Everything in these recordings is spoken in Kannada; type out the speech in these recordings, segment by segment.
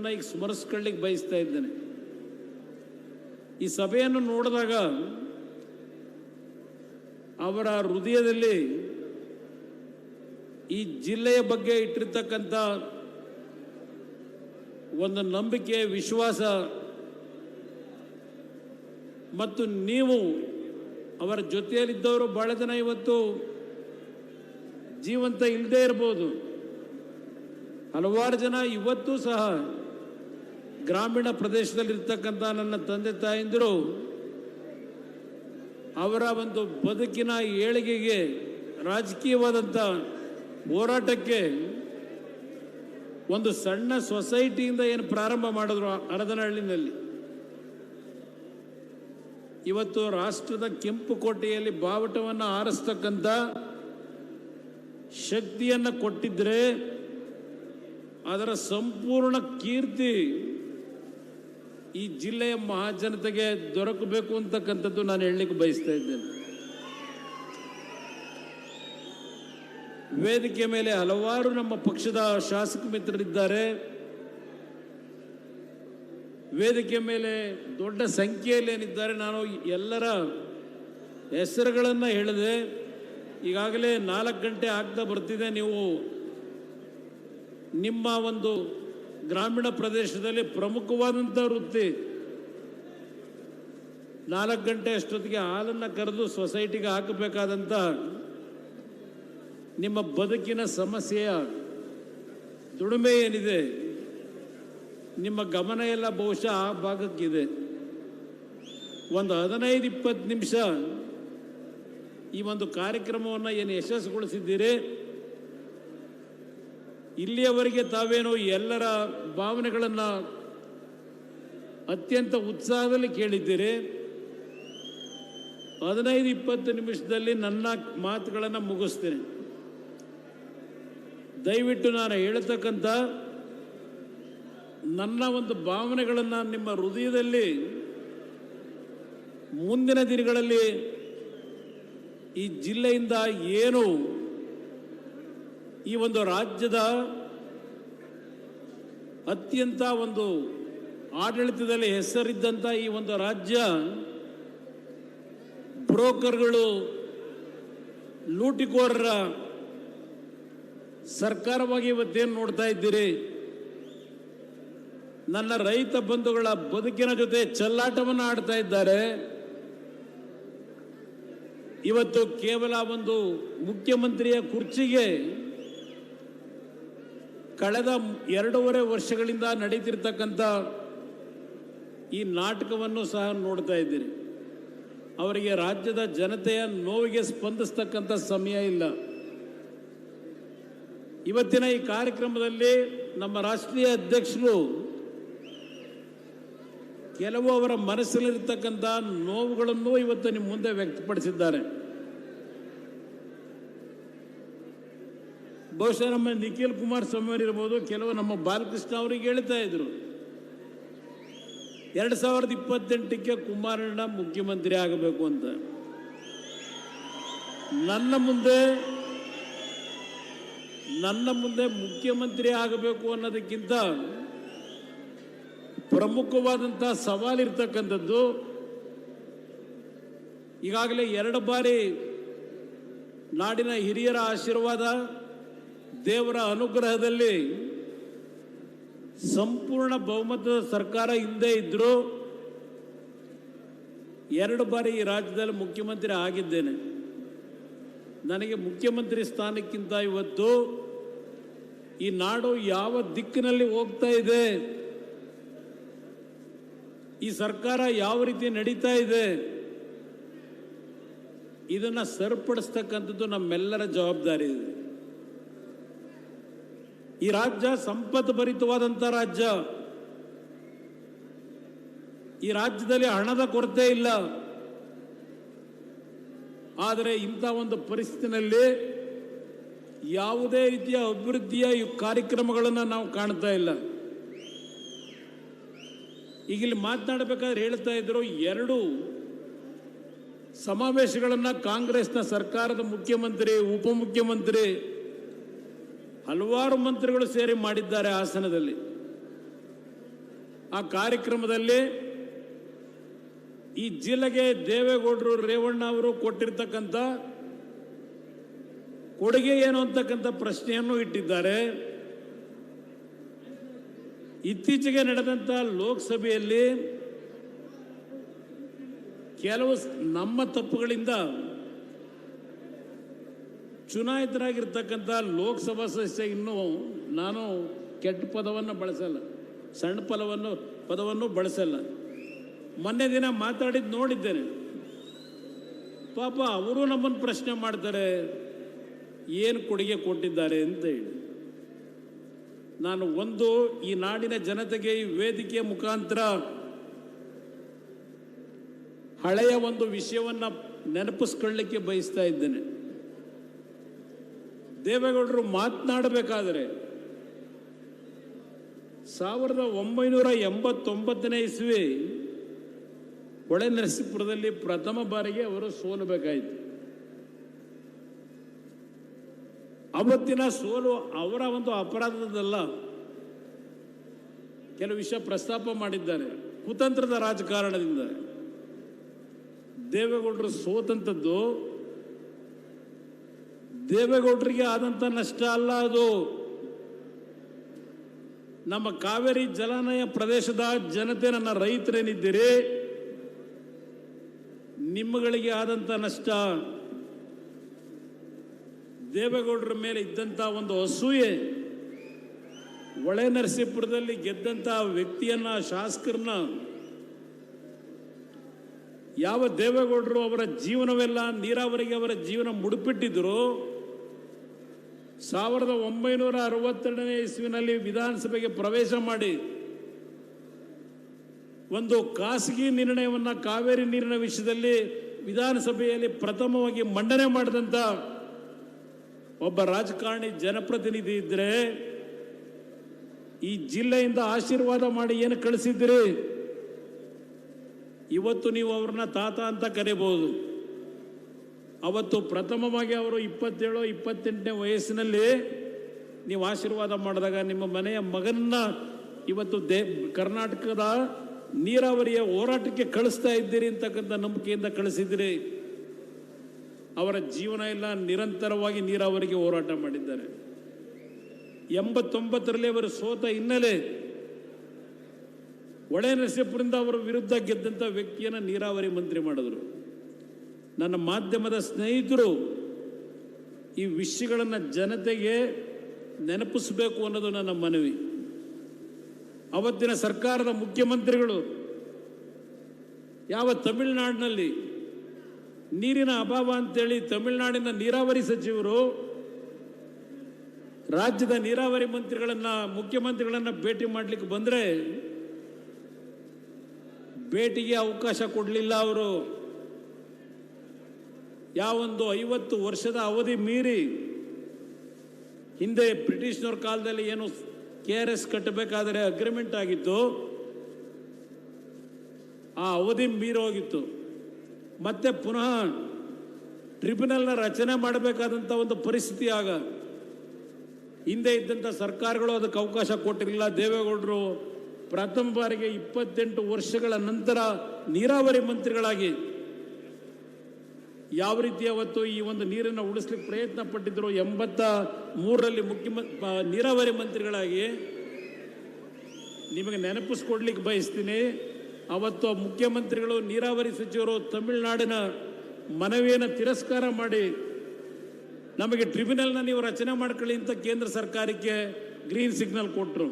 ಈಗ ಸ್ಮರಿಸ್ಕೊಳ್ಳಿಕ್ಕೆ ಬಯಸ್ತಾ ಇದ್ದೇನೆ. ಈ ಸಭೆಯನ್ನು ನೋಡಿದಾಗ ಅವರ ಹೃದಯದಲ್ಲಿ ಈ ಜಿಲ್ಲೆಯ ಬಗ್ಗೆ ಇಟ್ಟಿರ್ತಕ್ಕಂಥ ಒಂದು ನಂಬಿಕೆ, ವಿಶ್ವಾಸ ಮತ್ತು ನೀವು ಅವರ ಜೊತೆಯಲ್ಲಿದ್ದವರು ಬಹಳ ಜನ ಇವತ್ತು ಜೀವಂತ ಇಲ್ಲದೇ ಇರಬಹುದು. ಹಲವಾರು ಜನ ಇವತ್ತೂ ಸಹ ಗ್ರಾಮೀಣ ಪ್ರದೇಶದಲ್ಲಿರ್ತಕ್ಕಂಥ ನನ್ನ ತಂದೆ ತಾಯಂದಿರು ಅವರ ಒಂದು ಬದುಕಿನ ಏಳಿಗೆಗೆ, ರಾಜಕೀಯವಾದಂಥ ಹೋರಾಟಕ್ಕೆ ಒಂದು ಸಣ್ಣ ಸೊಸೈಟಿಯಿಂದ ಏನು ಪ್ರಾರಂಭ ಮಾಡಿದ್ರು ಹರದನಹಳ್ಳಿನಲ್ಲಿ, ಇವತ್ತು ರಾಷ್ಟ್ರದ ಕೆಂಪು ಕೋಟೆಯಲ್ಲಿ ಬಾವುಟವನ್ನು ಆರಿಸ್ತಕ್ಕಂಥ ಶಕ್ತಿಯನ್ನು ಕೊಟ್ಟಿದ್ರೆ ಅದರ ಸಂಪೂರ್ಣ ಕೀರ್ತಿ ಈ ಜಿಲ್ಲೆಯ ಮಹಾಜನತೆಗೆ ದೊರಕಬೇಕು ಅಂತಕ್ಕಂಥದ್ದು ನಾನು ಹೇಳಲಿಕ್ಕೆ ಬಯಸ್ತಾ ಇದ್ದೇನೆ. ವೇದಿಕೆ ಮೇಲೆ ಹಲವಾರು ನಮ್ಮ ಪಕ್ಷದ ಶಾಸಕ ಮಿತ್ರರಿದ್ದಾರೆ. ವೇದಿಕೆ ಮೇಲೆ ದೊಡ್ಡ ಸಂಖ್ಯೆಯಲ್ಲಿ ಏನಿದ್ದಾರೆ. ನಾನು ಎಲ್ಲರ ಹೆಸರುಗಳನ್ನು ಹೇಳಿದೆ. ಈಗಾಗಲೇ 4 ಗಂಟೆ ಆಗ್ತಾ ಬರ್ತಿದೆ. ನೀವು ನಿಮ್ಮ ಒಂದು ಗ್ರಾಮೀಣ ಪ್ರದೇಶದಲ್ಲಿ ಪ್ರಮುಖವಾದಂಥ ವೃತ್ತಿ 4 ಗಂಟೆ ಅಷ್ಟೊತ್ತಿಗೆ ಹಾಲನ್ನು ಕರೆದು ಸೊಸೈಟಿಗೆ ಹಾಕಬೇಕಾದಂಥ ನಿಮ್ಮ ಬದುಕಿನ ಸಮಸ್ಯೆಯ ದುಡಿಮೆ ಏನಿದೆ, ನಿಮ್ಮ ಗಮನ ಎಲ್ಲ ಬಹುಶಃ ಆ ಭಾಗಕ್ಕಿದೆ. ಒಂದು 15-20 ನಿಮಿಷ ಈ ಒಂದು ಕಾರ್ಯಕ್ರಮವನ್ನು ಏನು ಯಶಸ್ಸುಗೊಳಿಸಿದ್ದೀರಿ, ಇಲ್ಲಿಯವರೆಗೆ ತಾವೇನು ಎಲ್ಲರ ಭಾವನೆಗಳನ್ನು ಅತ್ಯಂತ ಉತ್ಸಾಹದಲ್ಲಿ ಕೇಳಿದ್ದೀರಿ. 15-20 ನಿಮಿಷದಲ್ಲಿ ನನ್ನ ಮಾತುಗಳನ್ನು ಮುಗಿಸ್ತೇನೆ. ದಯವಿಟ್ಟು ನಾನು ಹೇಳ್ತಕ್ಕಂಥ ನನ್ನ ಒಂದು ಭಾವನೆಗಳನ್ನು ನಿಮ್ಮ ಹೃದಯದಲ್ಲಿ ಮುಂದಿನ ದಿನಗಳಲ್ಲಿ ಈ ಜಿಲ್ಲೆಯಿಂದ ಏನು ಈ ಒಂದು ರಾಜ್ಯದ ಅತ್ಯಂತ ಒಂದು ಆಡಳಿತದಲ್ಲಿ ಹೆಸರಿದ್ದಂಥ ಈ ಒಂದು ರಾಜ್ಯ ಬ್ರೋಕರ್ಗಳು, ಲೂಟಿಕೋರರ ಸರ್ಕಾರವಾಗಿ ಇವತ್ತೇನು ನೋಡ್ತಾ ಇದ್ದೀರಿ, ನನ್ನ ರೈತ ಬಂಧುಗಳ ಬದುಕಿನ ಜೊತೆ ಚೆಲ್ಲಾಟವನ್ನು ಆಡ್ತಾ ಇದ್ದಾರೆ. ಇವತ್ತು ಕೇವಲ ಒಂದು ಮುಖ್ಯಮಂತ್ರಿಯ ಕುರ್ಚಿಗೆ ಕಳೆದ 2.5 ವರ್ಷಗಳಿಂದ ನಡೀತಿರ್ತಕ್ಕಂಥ ಈ ನಾಟಕವನ್ನು ಸಹ ನೋಡ್ತಾ ಇದ್ದೀರಿ. ಅವರಿಗೆ ರಾಜ್ಯದ ಜನತೆಯ ನೋವಿಗೆ ಸ್ಪಂದಿಸ್ತಕ್ಕಂಥ ಸಮಯ ಇಲ್ಲ. ಇವತ್ತಿನ ಈ ಕಾರ್ಯಕ್ರಮದಲ್ಲಿ ನಮ್ಮ ರಾಷ್ಟ್ರೀಯ ಅಧ್ಯಕ್ಷರು ಕೆಲವು ಅವರ ಮನಸ್ಸಲ್ಲಿರ್ತಕ್ಕಂಥ ನೋವುಗಳನ್ನು ಇವತ್ತು ನಿಮ್ಮ ಮುಂದೆ ವ್ಯಕ್ತಪಡಿಸಿದ್ದಾರೆ. ಬಹುಶಃ ನಮ್ಮ ನಿಖಿಲ್ ಕುಮಾರಸ್ವಾಮಿ ಅವರು ಇರ್ಬೋದು, ಕೆಲವು ನಮ್ಮ ಬಾಲಕೃಷ್ಣ ಅವರಿಗೆ ಹೇಳ್ತಾ ಇದ್ರು 2028ಕ್ಕೆ ಕುಮಾರಣ್ಣ ಮುಖ್ಯಮಂತ್ರಿ ಆಗಬೇಕು ಅಂತ. ನನ್ನ ಮುಂದೆ ಮುಖ್ಯಮಂತ್ರಿ ಆಗಬೇಕು ಅನ್ನೋದಕ್ಕಿಂತ ಪ್ರಮುಖವಾದಂಥ ಸವಾಲಿರ್ತಕ್ಕಂಥದ್ದು, ಈಗಾಗಲೇ 2 ಬಾರಿ ನಾಡಿನ ಹಿರಿಯರ ಆಶೀರ್ವಾದ, ದೇವರ ಅನುಗ್ರಹದಲ್ಲಿ ಸಂಪೂರ್ಣ ಬಹುಮತದ ಸರ್ಕಾರ ಹಿಂದೆ ಇದ್ದರೂ 2 ಬಾರಿ ಈ ರಾಜ್ಯದಲ್ಲಿ ಮುಖ್ಯಮಂತ್ರಿ ಆಗಿದ್ದೇನೆ. ನನಗೆ ಮುಖ್ಯಮಂತ್ರಿ ಸ್ಥಾನಕ್ಕಿಂತ ಇವತ್ತು ಈ ನಾಡು ಯಾವ ದಿಕ್ಕಿನಲ್ಲಿ ಹೋಗ್ತಾ ಇದೆ, ಈ ಸರ್ಕಾರ ಯಾವ ರೀತಿ ನಡೀತಾ ಇದೆ, ಇದನ್ನು ಸರಿಪಡಿಸ್ತಕ್ಕಂಥದ್ದು ನಮ್ಮೆಲ್ಲರ ಜವಾಬ್ದಾರಿ ಇದೆ. ಈ ರಾಜ್ಯ ಸಂಪತ್ತು ಭರಿತವಾದಂಥ ರಾಜ್ಯ. ಈ ರಾಜ್ಯದಲ್ಲಿ ಹಣದ ಕೊರತೆ ಇಲ್ಲ. ಆದರೆ ಇಂಥ ಒಂದು ಪರಿಸ್ಥಿತಿನಲ್ಲಿ ಯಾವುದೇ ರೀತಿಯ ಅಭಿವೃದ್ಧಿಯ ಕಾರ್ಯಕ್ರಮಗಳನ್ನು ನಾವು ಕಾಣ್ತಾ ಇಲ್ಲ. ಈಗ ಇಲ್ಲಿ ಮಾತನಾಡಬೇಕಾದ್ರೆ ಹೇಳ್ತಾ ಇದ್ರು, 2 ಸಮಾವೇಶಗಳನ್ನು ಕಾಂಗ್ರೆಸ್ನ ಸರ್ಕಾರದ ಮುಖ್ಯಮಂತ್ರಿ, ಉಪಮುಖ್ಯಮಂತ್ರಿ ಹಲವಾರು ಮಂತ್ರಿಗಳು ಸೇರಿ ಮಾಡಿದ್ದಾರೆ ಹಾಸನದಲ್ಲಿ. ಆ ಕಾರ್ಯಕ್ರಮದಲ್ಲಿ ಈ ಜಿಲ್ಲೆಗೆ ದೇವೇಗೌಡರು ರೇವಣ್ಣ ಅವರು ಕೊಟ್ಟಿರ್ತಕ್ಕಂಥ ಕೊಡುಗೆ ಏನು ಅಂತಕ್ಕಂಥ ಪ್ರಶ್ನೆಯನ್ನು ಇಟ್ಟಿದ್ದಾರೆ. ಇತ್ತೀಚೆಗೆ ನಡೆದಂಥ ಲೋಕಸಭೆಯಲ್ಲಿ ಕೆಲವು ನಮ್ಮ ತಪ್ಪುಗಳಿಂದ ಚುನಾಯಿತರಾಗಿರ್ತಕ್ಕಂಥ ಲೋಕಸಭಾ ಸದಸ್ಯ ಇನ್ನೂ ನಾನು ಕೆಟ್ಟ ಪದವನ್ನು ಬಳಸಲ್ಲ, ಸಣ್ಣ ಪದವನ್ನು ಬಳಸಲ್ಲ. ಮೊನ್ನೆ ದಿನ ಮಾತಾಡಿದ್ದು ನೋಡಿದ್ದೇನೆ. ಪಾಪ ಅವರು ನಮ್ಮನ್ನು ಪ್ರಶ್ನೆ ಮಾಡ್ತಾರೆ, ಏನು ಕೊಡುಗೆ ಕೊಟ್ಟಿದ್ದಾರೆ ಅಂತ ಹೇಳಿ. ನಾನು ಈ ನಾಡಿನ ಜನತೆಗೆ ಈ ವೇದಿಕೆಯ ಮುಖಾಂತರ ಹಳೆಯ ಒಂದು ವಿಷಯವನ್ನು ನೆನಪಿಸ್ಕೊಳ್ಳಿಕ್ಕೆ ಬಯಸ್ತಾ ಇದ್ದೇನೆ. ದೇವೇಗೌಡರು ಮಾತನಾಡಬೇಕಾದರೆ 1989ನೇ ಇಸ್ವಿ ಹೊಳೆನರಸೀಪುರದಲ್ಲಿ ಪ್ರಥಮ ಬಾರಿಗೆ ಅವರು ಸೋಲಬೇಕಾಯಿತು. ಅವತ್ತಿನ ಸೋಲು ಅವರ ಒಂದು ಅಪರಾಧದಲ್ಲ. ಕೆಲವು ವಿಷಯ ಪ್ರಸ್ತಾಪ ಮಾಡಿದ್ದಾರೆ. ಕುತಂತ್ರದ ರಾಜಕಾರಣದಿಂದ ದೇವೇಗೌಡರು ಸೋತಂಥದ್ದು ದೇವೇಗೌಡರಿಗೆ ಆದಂಥ ನಷ್ಟ ಅಲ್ಲ. ಅದು ನಮ್ಮ ಕಾವೇರಿ ಜಲಾನಯ ಪ್ರದೇಶದ ಜನತೆ, ನನ್ನ ರೈತರೇನಿದ್ದೀರಿ, ನಿಮ್ಮಗಳಿಗೆ ಆದಂಥ ನಷ್ಟ. ದೇವೇಗೌಡರ ಮೇಲೆ ಇದ್ದಂಥ ಒಂದು ಅಸೂಯೆ, ಹೊಳೆನರಸೀಪುರದಲ್ಲಿ ಗೆದ್ದಂಥ ವ್ಯಕ್ತಿಯನ್ನ, ಶಾಸಕರನ್ನ, ಯಾವ ದೇವೇಗೌಡರು ಅವರ ಜೀವನವೆಲ್ಲ ನೀರಾವರಿಗೆ ಅವರ ಜೀವನ ಮುಡುಪಿಟ್ಟಿದ್ರು, 1962ನೇ ಇಸ್ವಿನಲ್ಲಿ ವಿಧಾನಸಭೆಗೆ ಪ್ರವೇಶ ಮಾಡಿ ಒಂದು ಖಾಸಗಿ ನಿರ್ಣಯವನ್ನು ಕಾವೇರಿ ನೀರಿನ ವಿಷಯದಲ್ಲಿ ವಿಧಾನಸಭೆಯಲ್ಲಿ ಪ್ರಥಮವಾಗಿ ಮಂಡನೆ ಮಾಡಿದಂಥ ಒಬ್ಬ ರಾಜಕಾರಣಿ, ಜನಪ್ರತಿನಿಧಿ ಇದ್ದರೆ ಈ ಜಿಲ್ಲೆಯಿಂದ ಆಶೀರ್ವಾದ ಮಾಡಿ ಏನು ಕಳಿಸಿದ್ದೀರಿ? ಇವತ್ತು ನೀವು ಅವ್ರನ್ನ ತಾತ ಅಂತ ಕರೀಬಹುದು. ಅವತ್ತು ಪ್ರಥಮವಾಗಿ ಅವರು 27-28ನೇ ವಯಸ್ಸಿನಲ್ಲಿ ನೀವು ಆಶೀರ್ವಾದ ಮಾಡಿದಾಗ ನಿಮ್ಮ ಮನೆಯ ಮಗನನ್ನ ಇವತ್ತು ಕರ್ನಾಟಕದ ನೀರಾವರಿಯ ಹೋರಾಟಕ್ಕೆ ಕಳಿಸ್ತಾ ಇದ್ದೀರಿ ಅಂತಕ್ಕಂಥ ನಂಬಿಕೆಯಿಂದ ಕಳಿಸಿದ್ದೀರಿ. ಅವರ ಜೀವನ ಎಲ್ಲ ನಿರಂತರವಾಗಿ ನೀರಾವರಿಗೆ ಹೋರಾಟ ಮಾಡಿದ್ದಾರೆ. 89ರಲ್ಲಿ ಅವರು ಸೋತ ಹಿನ್ನೆಲೆ ಹೊಳೆನರಸೀಪುರದಿಂದ ಅವರ ವಿರುದ್ಧ ಗೆದ್ದಂಥ ವ್ಯಕ್ತಿಯನ್ನು ನೀರಾವರಿ ಮಂತ್ರಿ ಮಾಡಿದ್ರು. ನನ್ನ ಮಾಧ್ಯಮದ ಸ್ನೇಹಿತರು ಈ ವಿಷಯಗಳನ್ನು ಜನತೆಗೆ ನೆನಪಿಸಬೇಕು ಅನ್ನೋದು ನನ್ನ ಮನವಿ. ಅವತ್ತಿನ ಸರ್ಕಾರದ ಮುಖ್ಯಮಂತ್ರಿಗಳು ಯಾವ ತಮಿಳುನಾಡಿನಲ್ಲಿ ನೀರಿನ ಅಭಾವ ಅಂತೇಳಿ ತಮಿಳುನಾಡಿನ ನೀರಾವರಿ ಸಚಿವರು ರಾಜ್ಯದ ನೀರಾವರಿ ಮುಖ್ಯಮಂತ್ರಿಗಳನ್ನ ಭೇಟಿ ಮಾಡಲಿಕ್ಕೆ ಬಂದರೆ ಭೇಟಿಗೆ ಅವಕಾಶ ಕೊಡಲಿಲ್ಲ. ಅವರು ಯಾವೊಂದು 50 ವರ್ಷದ ಅವಧಿ ಮೀರಿ, ಹಿಂದೆ ಬ್ರಿಟಿಷ್ನವ್ರ ಕಾಲದಲ್ಲಿ ಏನು KRS ಕಟ್ಟಬೇಕಾದರೆ ಅಗ್ರಿಮೆಂಟ್ ಆಗಿತ್ತು, ಆ ಅವಧಿ ಮೀರಿ ಹೋಗಿತ್ತು. ಮತ್ತೆ ಪುನಃ ಟ್ರಿಬ್ಯುನಲ್ನ ರಚನೆ ಮಾಡಬೇಕಾದಂಥ ಒಂದು ಪರಿಸ್ಥಿತಿ. ಆಗ ಹಿಂದೆ ಇದ್ದಂಥ ಸರ್ಕಾರಗಳು ಅದಕ್ಕೆ ಅವಕಾಶ ಕೊಟ್ಟಿರಲಿಲ್ಲ. ದೇವೇಗೌಡರು ಪ್ರಥಮ ಬಾರಿಗೆ 28 ವರ್ಷಗಳ ನಂತರ ನೀರಾವರಿ ಮಂತ್ರಿಗಳಾಗಿ ಯಾವ ರೀತಿ ಅವತ್ತು ಈ ಒಂದು ನೀರನ್ನು ಉಳಿಸ್ಲಿಕ್ಕೆ ಪ್ರಯತ್ನ ಪಟ್ಟಿದ್ರು, 83ರಲ್ಲಿ ನೀರಾವರಿ ಮಂತ್ರಿಗಳಾಗಿ ನಿಮಗೆ ನೆನಪಿಸ್ಕೊಡ್ಲಿಕ್ಕೆ ಬಯಸ್ತೀನಿ. ಅವತ್ತು ಮುಖ್ಯಮಂತ್ರಿಗಳು, ನೀರಾವರಿ ಸಚಿವರು ತಮಿಳುನಾಡಿನ ಮನವಿಯನ್ನು ತಿರಸ್ಕಾರ ಮಾಡಿ ನಮಗೆ ಟ್ರಿಬ್ಯುನಲ್ನ ನೀವು ರಚನೆ ಮಾಡ್ಕೊಳ್ಳಿ ಅಂತ ಕೇಂದ್ರ ಸರ್ಕಾರಕ್ಕೆ ಗ್ರೀನ್ ಸಿಗ್ನಲ್ ಕೊಟ್ಟರು.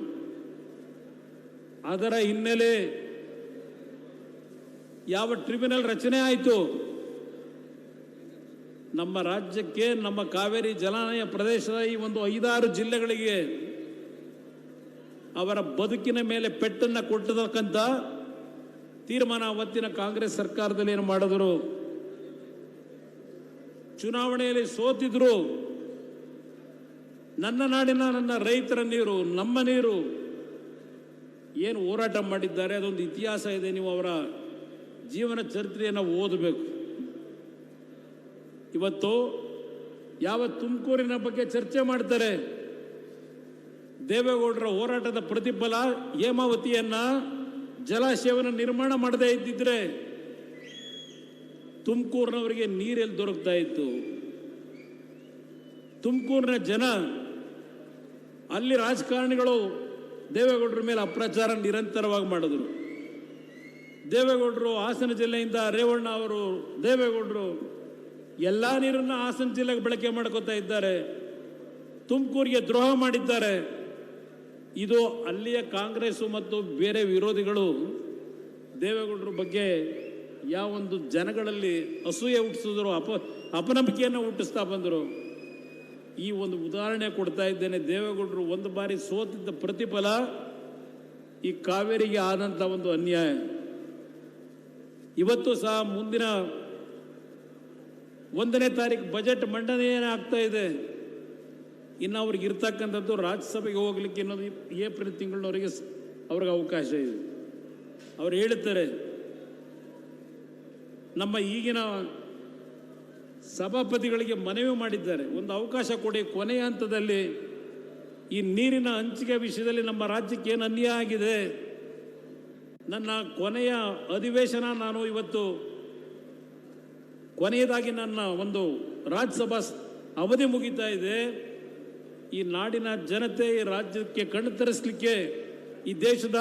ಅದರ ಹಿನ್ನೆಲೆ ಯಾವ ಟ್ರಿಬ್ಯುನಲ್ ರಚನೆ ಆಯಿತು, ನಮ್ಮ ರಾಜ್ಯಕ್ಕೆ, ನಮ್ಮ ಕಾವೇರಿ ಜಲಾನಯ ಪ್ರದೇಶದ ಈ ಒಂದು 5-6 ಜಿಲ್ಲೆಗಳಿಗೆ ಅವರ ಬದುಕಿನ ಮೇಲೆ ಪೆಟ್ಟನ್ನು ಕೊಟ್ಟತಕ್ಕಂಥ ತೀರ್ಮಾನ ಅವತ್ತಿನ ಕಾಂಗ್ರೆಸ್ ಸರ್ಕಾರದಲ್ಲಿ ಏನು ಮಾಡಿದ್ರು. ಚುನಾವಣೆಯಲ್ಲಿ ಸೋತಿದ್ರು. ನನ್ನ ನಾಡಿನ, ನನ್ನ ರೈತರ ನೀರು, ನಮ್ಮ ನೀರು ಏನು ಹೋರಾಟ ಮಾಡಿದ್ದಾರೆ, ಅದೊಂದು ಇತಿಹಾಸ ಇದೆ. ನೀವು ಅವರ ಜೀವನ ಚರಿತ್ರೆಯನ್ನು ಓದಬೇಕು. ಇವತ್ತು ಯಾವ ತುಮಕೂರಿನ ಬಗ್ಗೆ ಚರ್ಚೆ ಮಾಡ್ತಾರೆ, ದೇವೇಗೌಡರ ಹೋರಾಟದ ಪ್ರತಿಫಲ ಹೇಮಾವತಿಯನ್ನ ಜಲಾಶಯವನ್ನು ನಿರ್ಮಾಣ ಮಾಡದೇ ಇದ್ದಿದ್ರೆ ತುಮಕೂರಿನವರಿಗೆ ನೀರೆಲ್ಲಿ ದೊರಕ್ತಾ ಇತ್ತು? ತುಮಕೂರಿನ ಜನ, ಅಲ್ಲಿ ರಾಜಕಾರಣಿಗಳು ದೇವೇಗೌಡರ ಮೇಲೆ ಅಪ್ರಚಾರ ನಿರಂತರವಾಗಿ ಮಾಡಿದ್ರು. ದೇವೇಗೌಡರು ಹಾಸನ ಜಿಲ್ಲೆಯಿಂದ ರೇವಣ್ಣ ಅವರು, ದೇವೇಗೌಡರು ಎಲ್ಲ ನೀರನ್ನು ಹಾಸನ ಜಿಲ್ಲೆಗೆ ಬಳಕೆ ಮಾಡ್ಕೋತಾ ಇದ್ದಾರೆ, ತುಮಕೂರಿಗೆ ದ್ರೋಹ ಮಾಡಿದ್ದಾರೆ. ಇದು ಅಲ್ಲಿಯ ಕಾಂಗ್ರೆಸ್ಸು ಮತ್ತು ಬೇರೆ ವಿರೋಧಿಗಳು ದೇವೇಗೌಡರ ಬಗ್ಗೆ ಯಾವೊಂದು ಜನಗಳಲ್ಲಿ ಅಸೂಯೆ ಹುಟ್ಟಿಸಿದ್ರು, ಅಪನಂಬಿಕೆಯನ್ನು ಹುಟ್ಟಿಸ್ತಾ ಬಂದರು. ಈ ಒಂದು ಉದಾಹರಣೆ ಕೊಡ್ತಾ ಇದ್ದೇನೆ. ದೇವೇಗೌಡರು ಒಂದು ಬಾರಿ ಸೋತಿದ್ದ ಪ್ರತಿಫಲ ಈ ಕಾವೇರಿಗೆ ಆದಂಥ ಒಂದು ಅನ್ಯಾಯ. ಇವತ್ತು ಸಹ ಮುಂದಿನ 1ನೇ ತಾರೀಕು ಬಜೆಟ್ ಮಂಡನೆ ಆಗ್ತಾ ಇದೆ. ಇನ್ನು ಅವ್ರಿಗೆ ಇರ್ತಕ್ಕಂಥದ್ದು ರಾಜ್ಯಸಭೆಗೆ ಹೋಗ್ಲಿಕ್ಕೆ ಇನ್ನೊಂದು ಏಪ್ರಿಲ್ ತಿಂಗಳಿನವರೆಗೆ ಅವ್ರಿಗೆ ಅವಕಾಶ ಇದೆ. ಅವ್ರು ಹೇಳ್ತಾರೆ, ನಮ್ಮ ಈಗಿನ ಸಭಾಪತಿಗಳಿಗೆ ಮನವಿ ಮಾಡಿದ್ದಾರೆ, ಒಂದು ಅವಕಾಶ ಕೊಡಿ, ಕೊನೆಯ ಹಂತದಲ್ಲಿ ಈ ನೀರಿನ ಹಂಚಿಕೆ ವಿಷಯದಲ್ಲಿ ನಮ್ಮ ರಾಜ್ಯಕ್ಕೆ ಏನು ಅನ್ಯಾಯ ಆಗಿದೆ, ನನ್ನ ಕೊನೆಯ ಅಧಿವೇಶನ ನಾನು ಇವತ್ತು ಕೊನೆಯದಾಗಿ ನನ್ನ ಒಂದು ರಾಜ್ಯಸಭಾ ಅವಧಿ ಮುಗಿತಾ ಇದೆ, ಈ ನಾಡಿನ ಜನತೆ ಈ ರಾಜ್ಯಕ್ಕೆ ಕಣ್ಣು ತರಿಸಲಿಕ್ಕೆ, ಈ ದೇಶದ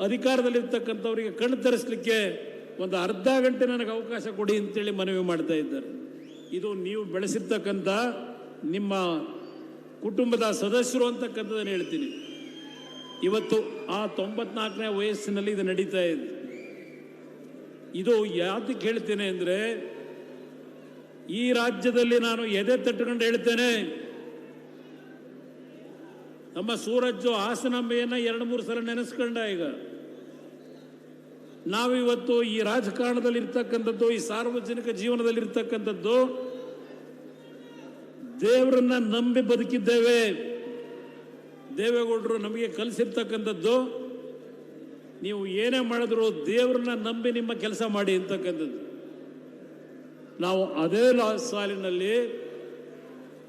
ಅಧಿಕಾರದಲ್ಲಿರ್ತಕ್ಕಂಥವರಿಗೆ ಕಣ್ಣು ತರಿಸಲಿಕ್ಕೆ ಒಂದು ಅರ್ಧ ಗಂಟೆ ನನಗೆ ಅವಕಾಶ ಕೊಡಿ ಅಂತೇಳಿ ಮನವಿ ಮಾಡ್ತಾ ಇದ್ದಾರೆ. ಇದು ನೀವು ಬೆಳೆಸಿರ್ತಕ್ಕಂಥ ನಿಮ್ಮ ಕುಟುಂಬದ ಸದಸ್ಯರು ಅಂತಕ್ಕಂಥದ್ದನ್ನು ಹೇಳ್ತೀನಿ. ಇವತ್ತು ಆ 94ನೇ ವಯಸ್ಸಿನಲ್ಲಿ ಇದು ನಡೀತಾ ಇದೆ. ಇದು ಯಾತಕ್ಕೆ ಹೇಳ್ತೇನೆ ಅಂದರೆ, ಈ ರಾಜ್ಯದಲ್ಲಿ ನಾನು ಎದೆ ತಟ್ಟುಕೊಂಡು ಹೇಳ್ತೇನೆ, ನಮ್ಮ ಸೂರಜ್ಜು ಹಾಸನಾಂಬೆಯನ್ನು 2-3 ಸಲ ನೆನೆಸ್ಕೊಂಡ. ಈಗ ನಾವಿವತ್ತು ಈ ರಾಜಕಾರಣದಲ್ಲಿ ಇರ್ತಕ್ಕಂಥದ್ದು, ಈ ಸಾರ್ವಜನಿಕ ಜೀವನದಲ್ಲಿ ಇರ್ತಕ್ಕಂಥದ್ದು, ದೇವರನ್ನ ನಂಬಿ ಬದುಕಿದ್ದೇವೆ. ದೇವೇಗೌಡರು ನಮಗೆ ಕಲಿಸಿರ್ತಕ್ಕಂಥದ್ದು, ನೀವು ಏನೇ ಮಾಡಿದ್ರು ದೇವರನ್ನ ನಂಬಿ ನಿಮ್ಮ ಕೆಲಸ ಮಾಡಿ ಅಂತಕ್ಕಂಥದ್ದು. ನಾವು ಅದೇ ಸಾಲಿನಲ್ಲಿ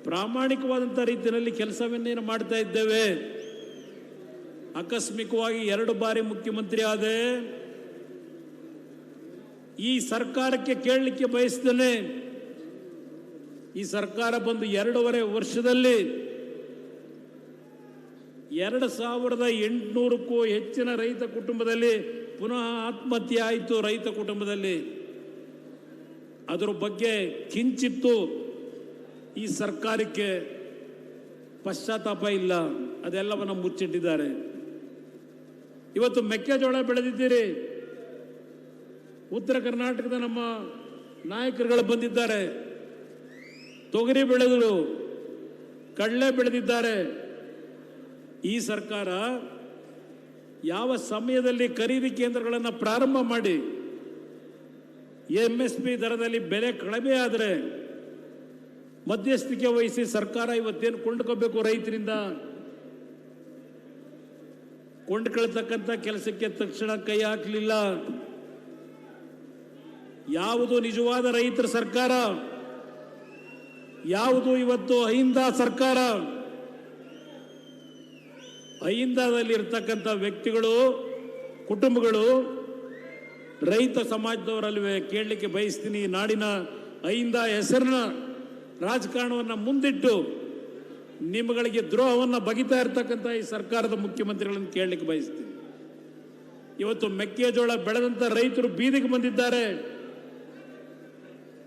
ಪ್ರಾಮಾಣಿಕವಾದಂಥ ರೀತಿಯಲ್ಲಿ ಕೆಲಸವನ್ನೇನು ಮಾಡ್ತಾ ಇದ್ದೇವೆ. ಆಕಸ್ಮಿಕವಾಗಿ 2 ಬಾರಿ ಮುಖ್ಯಮಂತ್ರಿ ಆದೆ. ಈ ಸರ್ಕಾರಕ್ಕೆ ಕೇಳಲಿಕ್ಕೆ ಬಯಸ್ತೇನೆ, ಈ ಸರ್ಕಾರ ಬಂದು 2.5 ವರ್ಷದಲ್ಲಿ 2800ಕ್ಕೂ ಹೆಚ್ಚಿನ ರೈತ ಕುಟುಂಬದಲ್ಲಿ ಪುನಃ ಆತ್ಮಹತ್ಯೆ ಆಯಿತು. ರೈತ ಕುಟುಂಬದಲ್ಲಿ ಅದರ ಬಗ್ಗೆ ಕಿಂಚಿತ್ತು ಈ ಸರ್ಕಾರಕ್ಕೆ ಪಶ್ಚಾತ್ತಾಪ ಇಲ್ಲ, ಅದೆಲ್ಲವನ್ನು ಮುಚ್ಚಿಟ್ಟಿದ್ದಾರೆ. ಇವತ್ತು ಮೆಕ್ಕೆಜೋಳ ಬೆಳೆದಿದ್ದೀರಿ, ಉತ್ತರ ಕರ್ನಾಟಕದ ನಮ್ಮ ನಾಯಕರುಗಳು ಬಂದಿದ್ದಾರೆ, ತೊಗರಿ ಬೆಳೆದರು, ಕಡಲೆ ಬೆಳೆದಿದ್ದಾರೆ. ಈ ಸರ್ಕಾರ ಯಾವ ಸಮಯದಲ್ಲಿ ಖರೀದಿ ಕೇಂದ್ರಗಳನ್ನು ಪ್ರಾರಂಭ ಮಾಡಿ MSP ದರದಲ್ಲಿ ಬೆಲೆ ಕಡಿಮೆ ಆದರೆ ಮಧ್ಯಸ್ಥಿಕೆ ವಹಿಸಿ ಸರ್ಕಾರ ಇವತ್ತೇನು ಕೊಂಡ್ಕೋಬೇಕು ರೈತರಿಂದ, ಕೊಂಡ್ಕೊಳ್ತಕ್ಕಂಥ ಕೆಲಸಕ್ಕೆ ತಕ್ಷಣ ಕೈ ಹಾಕಲಿಲ್ಲ. ಯಾವುದು ನಿಜವಾದ ರೈತರ ಸರ್ಕಾರ, ಯಾವುದು ಇವತ್ತು ಅಹಿಂದ ಸರ್ಕಾರ? ಅಹಿಂದದಲ್ಲಿ ಇರ್ತಕ್ಕಂಥ ವ್ಯಕ್ತಿಗಳು, ಕುಟುಂಬಗಳು ರೈತ ಸಮಾಜದವರಲ್ವೇ ಕೇಳಲಿಕ್ಕೆ ಬಯಸ್ತೀನಿ. ನಾಡಿನ ಅಹಿಂದ ಹೆಸರಿನ ರಾಜಕಾರಣವನ್ನು ಮುಂದಿಟ್ಟು ನಿಮ್ಮಗಳಿಗೆ ದ್ರೋಹವನ್ನು ಬಗಿತಾ ಇರ್ತಕ್ಕಂಥ ಈ ಸರ್ಕಾರದ ಮುಖ್ಯಮಂತ್ರಿಗಳನ್ನು ಕೇಳಲಿಕ್ಕೆ ಬಯಸ್ತೀನಿ. ಇವತ್ತು ಮೆಕ್ಕೆಜೋಳ ಬೆಳೆದಂಥ ರೈತರು ಬೀದಿಗೆ ಬಂದಿದ್ದಾರೆ,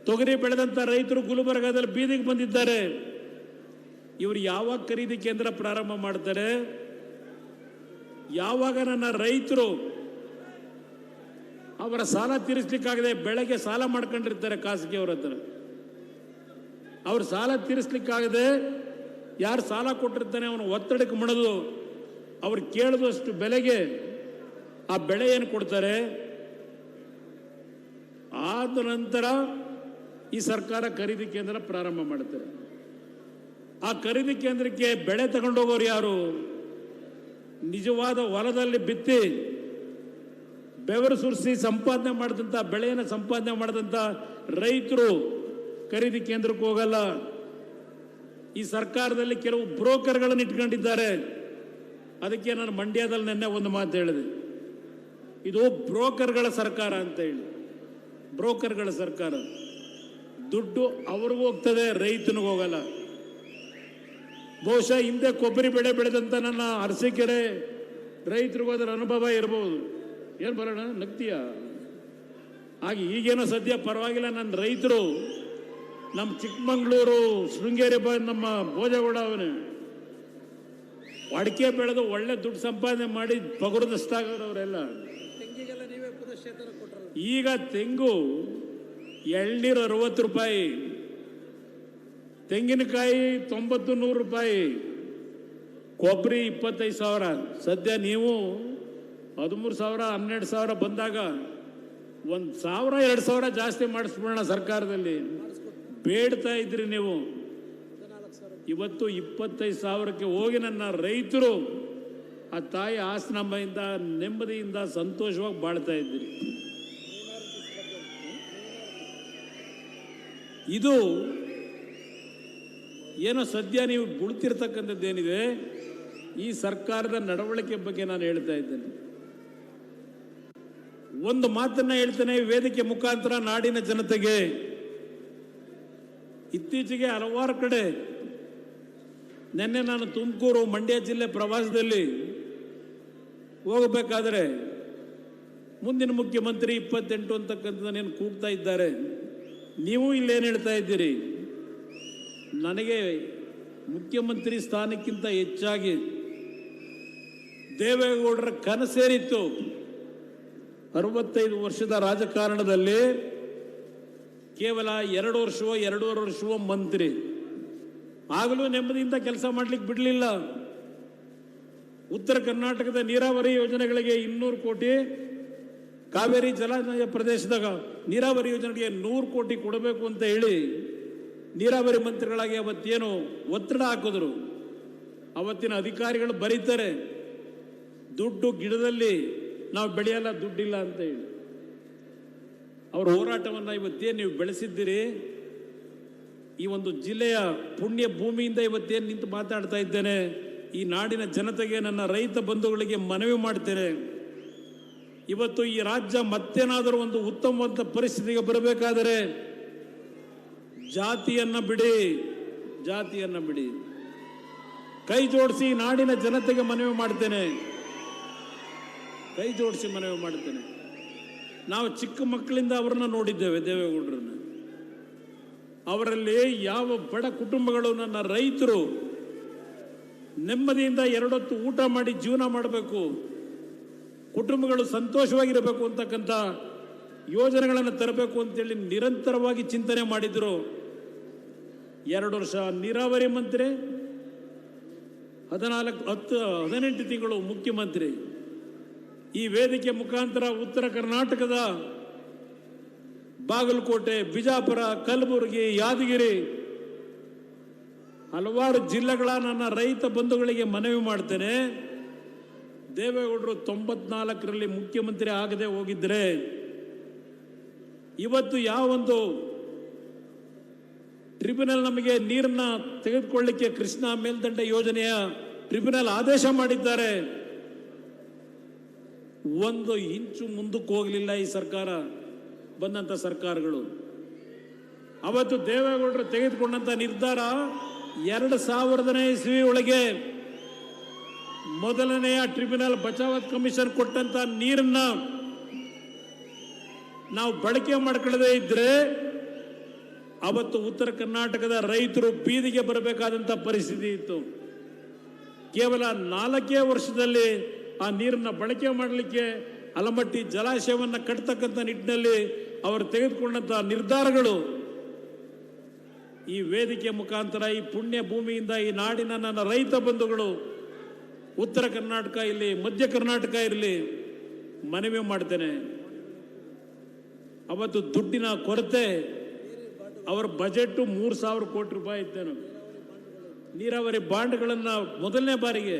ತೊಗರಿ ಬೆಳೆದಂಥ ರೈತರು ಗುಲ್ಬರ್ಗಾದಲ್ಲಿ ಬೀದಿಗೆ ಬಂದಿದ್ದಾರೆ. ಇವರು ಯಾವಾಗ ಖರೀದಿ ಕೇಂದ್ರ ಪ್ರಾರಂಭ ಮಾಡ್ತಾರೆ? ಯಾವಾಗ ನನ್ನ ರೈತರು ಅವರ ಸಾಲ ತೀರಿಸಲಿಕ್ಕಾಗದೆ ಬೆಳಗ್ಗೆ ಸಾಲ ಮಾಡ್ಕೊಂಡಿರ್ತಾರೆ ಖಾಸಗಿಯವರ ಹತ್ರ, ಅವ್ರ ಸಾಲ ತೀರಿಸಲಿಕ್ಕಾಗದೆ ಯಾರು ಸಾಲ ಕೊಟ್ಟಿರ್ತಾನೆ ಅವನು ಒತ್ತಡಕ್ಕೆ ಮಣಿದು ಅವ್ರು ಕೇಳಿದಷ್ಟು ಬೆಲೆಗೆ ಆ ಬೆಳೆಯನ್ನು ಕೊಡ್ತಾರೆ. ಆದ ನಂತರ ಈ ಸರ್ಕಾರ ಖರೀದಿ ಕೇಂದ್ರ ಪ್ರಾರಂಭ ಮಾಡುತ್ತೆ. ಆ ಖರೀದಿ ಕೇಂದ್ರಕ್ಕೆ ಬೆಳೆ ತಗೊಂಡೋಗೋರು ಯಾರು? ನಿಜವಾದ ಹೊಲದಲ್ಲಿ ಬಿತ್ತಿ ಬೆವರು ಸುರಿಸಿ ಸಂಪಾದನೆ ಮಾಡಿದಂಥ ಬೆಳೆಯನ್ನು ಸಂಪಾದನೆ ಮಾಡಿದಂಥ ರೈತರು ಖರೀದಿ ಕೇಂದ್ರಕ್ಕೆ ಹೋಗಲ್ಲ. ಈ ಸರ್ಕಾರದಲ್ಲಿ ಕೆಲವು ಬ್ರೋಕರ್ಗಳನ್ನು ಇಟ್ಕೊಂಡಿದ್ದಾರೆ. ಅದಕ್ಕೆ ನಾನು ಮಂಡ್ಯದಲ್ಲಿ ನಿನ್ನೆ ಒಂದು ಮಾತು ಹೇಳಿದೆ, ಇದು ಬ್ರೋಕರ್ಗಳ ಸರ್ಕಾರ ಅಂತ ಹೇಳಿ, ಬ್ರೋಕರ್ಗಳ ಸರ್ಕಾರ. ದುಡ್ಡು ಅವ್ರಿಗೂ ಹೋಗ್ತದೆ, ರೈತನಿಗೆ ಹೋಗಲ್ಲ. ಬಹುಶಃ ಹಿಂದೆ ಕೊಬ್ಬರಿ ಬೆಳೆ ಬೆಳೆದಂತ ನನ್ನ ಅರಸೀಕೆರೆ ರೈತರಿಗೂ ಅದರ ಅನುಭವ ಇರಬಹುದು. ಏನು ಬರೋಣ ನಗ್ತೀಯ? ಹಾಗೆ ಈಗೇನೋ ಸದ್ಯ ಪರವಾಗಿಲ್ಲ. ನನ್ನ ರೈತರು ನಮ್ಮ ಚಿಕ್ಕಮಂಗ್ಳೂರು ಶೃಂಗೇರಿ ನಮ್ಮ ಭೋಜಗೌಡ ಅವನೇ ಅಡಿಕೆ ಬೆಳೆದು ಒಳ್ಳೆ ದುಡ್ಡು ಸಂಪಾದನೆ ಮಾಡಿ ಪಗುರದಷ್ಟಾಗವ್ರೆಲ್ಲ. ಈಗ ತೆಂಗು ಎಳ್ನೀರು 60 ರೂಪಾಯಿ, ತೆಂಗಿನಕಾಯಿ 90-100 ರೂಪಾಯಿ, ಕೊಬ್ಬರಿ 25,000. ಸದ್ಯ ನೀವು 13,000 12,000 ಬಂದಾಗ 1,000-2,000 ಜಾಸ್ತಿ ಮಾಡಿಸ್ಬಿಡೋಣ ಸರ್ಕಾರದಲ್ಲಿ ಬೇಡ್ತಾ ಇದ್ರಿ ನೀವು. ಇವತ್ತು 25,000ಕ್ಕೆ ಹೋಗಿ ನನ್ನ ರೈತರು ಆ ತಾಯಿ ಆಸನಂಬೆಯಿಂದ ನೆಮ್ಮದಿಯಿಂದ ಸಂತೋಷವಾಗಿ ಬಾಳ್ತಾ ಇದ್ದೀರಿ. ಇದು ಏನೋ ಸದ್ಯ ನೀವು ಬುಳ್ತಿರ್ತಕ್ಕಂಥದ್ದೇನಿದೆ, ಈ ಸರ್ಕಾರದ ನಡವಳಿಕೆ ಬಗ್ಗೆ ನಾನು ಹೇಳ್ತಾ ಇದ್ದೇನೆ. ಒಂದು ಮಾತನ್ನ ಹೇಳ್ತೇನೆ ವೇದಿಕೆ ಮುಖಾಂತರ ನಾಡಿನ ಜನತೆಗೆ. ಇತ್ತೀಚೆಗೆ ಹಲವಾರು ಕಡೆ, ನಿನ್ನೆ ನಾನು ತುಮಕೂರು ಮಂಡ್ಯ ಜಿಲ್ಲೆ ಪ್ರವಾಸದಲ್ಲಿ ಹೋಗಬೇಕಾದ್ರೆ ಮುಂದಿನ ಮುಖ್ಯಮಂತ್ರಿ 28 ಅಂತಕ್ಕಂಥದ್ದೇನು ಕೂಗ್ತಾ ಇದ್ದಾರೆ. ನೀವು ಇಲ್ಲೇನು ಹೇಳ್ತಾ ಇದ್ದೀರಿ? ನನಗೆ ಮುಖ್ಯಮಂತ್ರಿ ಸ್ಥಾನಕ್ಕಿಂತ ಹೆಚ್ಚಾಗಿ ದೇವೇಗೌಡರ ಕನಸೇರಿತ್ತು. 65 ವರ್ಷದ ರಾಜಕಾರಣದಲ್ಲಿ ಕೇವಲ 2 ವರ್ಷವೋ 2.5 ವರ್ಷವೋ ಮಂತ್ರಿ, ಆಗಲೂ ನೆಮ್ಮದಿಯಿಂದ ಕೆಲಸ ಮಾಡ್ಲಿಕ್ಕೆ ಬಿಡಲಿಲ್ಲ. ಉತ್ತರ ಕರ್ನಾಟಕದ ನೀರಾವರಿ ಯೋಜನೆಗಳಿಗೆ 200 ಕೋಟಿ, ಕಾವೇರಿ ಜಲಾನಯ ಪ್ರದೇಶದಾಗ ನೀರಾವರಿ ಯೋಜನೆಗೆ 100 ಕೋಟಿ ಕೊಡಬೇಕು ಅಂತ ಹೇಳಿ ನೀರಾವರಿ ಮಂತ್ರಿಗಳಾಗಿ ಅವತ್ತೇನು ಒತ್ತಡ ಹಾಕಿದ್ರು. ಅವತ್ತಿನ ಅಧಿಕಾರಿಗಳು ಬರೀತಾರೆ, ದುಡ್ಡು ಗಿಡದಲ್ಲಿ ನಾವು ಬೆಳೆಯಲ್ಲ, ದುಡ್ಡಿಲ್ಲ ಅಂತ ಹೇಳಿ. ಅವರ ಹೋರಾಟವನ್ನು ಇವತ್ತೇನು ನೀವು ಬೆಳೆಸಿದ್ದೀರಿ, ಈ ಒಂದು ಜಿಲ್ಲೆಯ ಪುಣ್ಯ ಭೂಮಿಯಿಂದ ಇವತ್ತೇನು ನಿಂತು ಮಾತಾಡ್ತಾ ಇದ್ದೇನೆ. ಈ ನಾಡಿನ ಜನತೆಗೆ, ನನ್ನ ರೈತ ಬಂಧುಗಳಿಗೆ ಮನವಿ ಮಾಡ್ತೇನೆ, ಇವತ್ತು ಈ ರಾಜ್ಯ ಮತ್ತೇನಾದರೂ ಒಂದು ಉತ್ತಮವಾದ ಪರಿಸ್ಥಿತಿಗೆ ಬರಬೇಕಾದರೆ ಜಾತಿಯನ್ನ ಬಿಡಿ, ಜಾತಿಯನ್ನ ಬಿಡಿ. ಕೈ ಜೋಡಿಸಿ ನಾಡಿನ ಜನತೆಗೆ ಮನವಿ ಮಾಡ್ತೇನೆ, ಕೈ ಜೋಡಿಸಿ ಮನವಿ ಮಾಡ್ತೇನೆ. ನಾವು ಚಿಕ್ಕ ಮಕ್ಕಳಿಂದ ಅವರನ್ನ ನೋಡಿದ್ದೇವೆ, ದೇವೇಗೌಡರನ್ನ. ಅವರಲ್ಲಿ ಯಾವ ಬಡ ಕುಟುಂಬಗಳು, ನನ್ನ ರೈತರು ನೆಮ್ಮದಿಯಿಂದ 2 ಹೊತ್ತು ಊಟ ಮಾಡಿ ಜೀವನ ಮಾಡಬೇಕು, ಕುಟುಂಬಗಳು ಸಂತೋಷವಾಗಿರಬೇಕು ಅಂತಕ್ಕಂಥ ಯೋಜನೆಗಳನ್ನು ತರಬೇಕು ಅಂತೇಳಿ ನಿರಂತರವಾಗಿ ಚಿಂತನೆ ಮಾಡಿದ್ರು. 2 ವರ್ಷ ನೀರಾವರಿ ಮಂತ್ರಿ, 18 ತಿಂಗಳು ಮುಖ್ಯಮಂತ್ರಿ. ಈ ವೇದಿಕೆ ಮುಖಾಂತರ ಉತ್ತರ ಕರ್ನಾಟಕದ ಬಾಗಲಕೋಟೆ, ಬಿಜಾಪುರ, ಕಲಬುರಗಿ, ಯಾದಗಿರಿ ಹಲವಾರು ಜಿಲ್ಲೆಗಳ ನನ್ನ ರೈತ ಬಂಧುಗಳಿಗೆ ಮನವಿ ಮಾಡ್ತೇನೆ. ದೇವೇಗೌಡರು 94ರಲ್ಲಿ ಮುಖ್ಯಮಂತ್ರಿ ಆಗದೆ ಹೋಗಿದ್ರೆ ಇವತ್ತು ಯಾವೊಂದು ಟ್ರಿಬ್ಯುನಲ್ ನಮಗೆ ನೀರನ್ನ ತೆಗೆದುಕೊಳ್ಳಲಿಕ್ಕೆ ಕೃಷ್ಣಾ ಮೇಲ್ದಂಡೆ ಯೋಜನೆಯ ಟ್ರಿಬ್ಯುನಲ್ ಆದೇಶ ಮಾಡಿದ್ದಾರೆ, 1 ಇಂಚು ಮುಂದಕ್ಕೆ ಹೋಗಲಿಲ್ಲ ಈ ಸರ್ಕಾರ, ಬಂದಂತ ಸರ್ಕಾರಗಳು. ಅವತ್ತು ದೇವೇಗೌಡರು ತೆಗೆದುಕೊಂಡಂತ ನಿರ್ಧಾರ 2000ನೇ ಇಸ್ವಿ ಒಳಗೆ ಮೊದಲನೆಯ ಟ್ರಿಬ್ಯುನಲ್ ಬಚಾವತ್ ಕಮಿಷನ್ ಕೊಟ್ಟಂತ ನೀರನ್ನ ನಾವು ಬಳಕೆ ಮಾಡ್ಕೊಳ್ಳದೆ ಇದ್ರೆ ಅವತ್ತು ಉತ್ತರ ಕರ್ನಾಟಕದ ರೈತರು ಬೀದಿಗೆ ಬರಬೇಕಾದಂತ ಪರಿಸ್ಥಿತಿ ಇತ್ತು. ಕೇವಲ 4 ವರ್ಷದಲ್ಲಿ ಆ ನೀರನ್ನ ಬಳಕೆ ಮಾಡಲಿಕ್ಕೆ ಅಲಮಟ್ಟಿ ಜಲಾಶಯವನ್ನು ಕಟ್ಟತಕ್ಕಂಥ ನಿಟ್ಟಿನಲ್ಲಿ ಅವರು ತೆಗೆದುಕೊಂಡಂತ ನಿರ್ಧಾರಗಳು ಈ ವೇದಿಕೆ ಮುಖಾಂತರ, ಈ ಪುಣ್ಯ ಭೂಮಿಯಿಂದ ಈ ನಾಡಿನ ನನ್ನ ರೈತ ಬಂಧುಗಳು, ಉತ್ತರ ಕರ್ನಾಟಕ ಇರಲಿ, ಮಧ್ಯ ಕರ್ನಾಟಕ ಇರಲಿ, ಮನವಿ ಮಾಡ್ತೇನೆ. ಅವತ್ತು ದುಡ್ಡಿನ ಕೊರತೆ, ಅವರ ಬಜೆಟ್ 3,000 ಕೋಟಿ ರೂಪಾಯಿ ಇತ್ತೇನು. ನೀರಾವರಿ ಬಾಂಡ್ಗಳನ್ನು ಮೊದಲನೇ ಬಾರಿಗೆ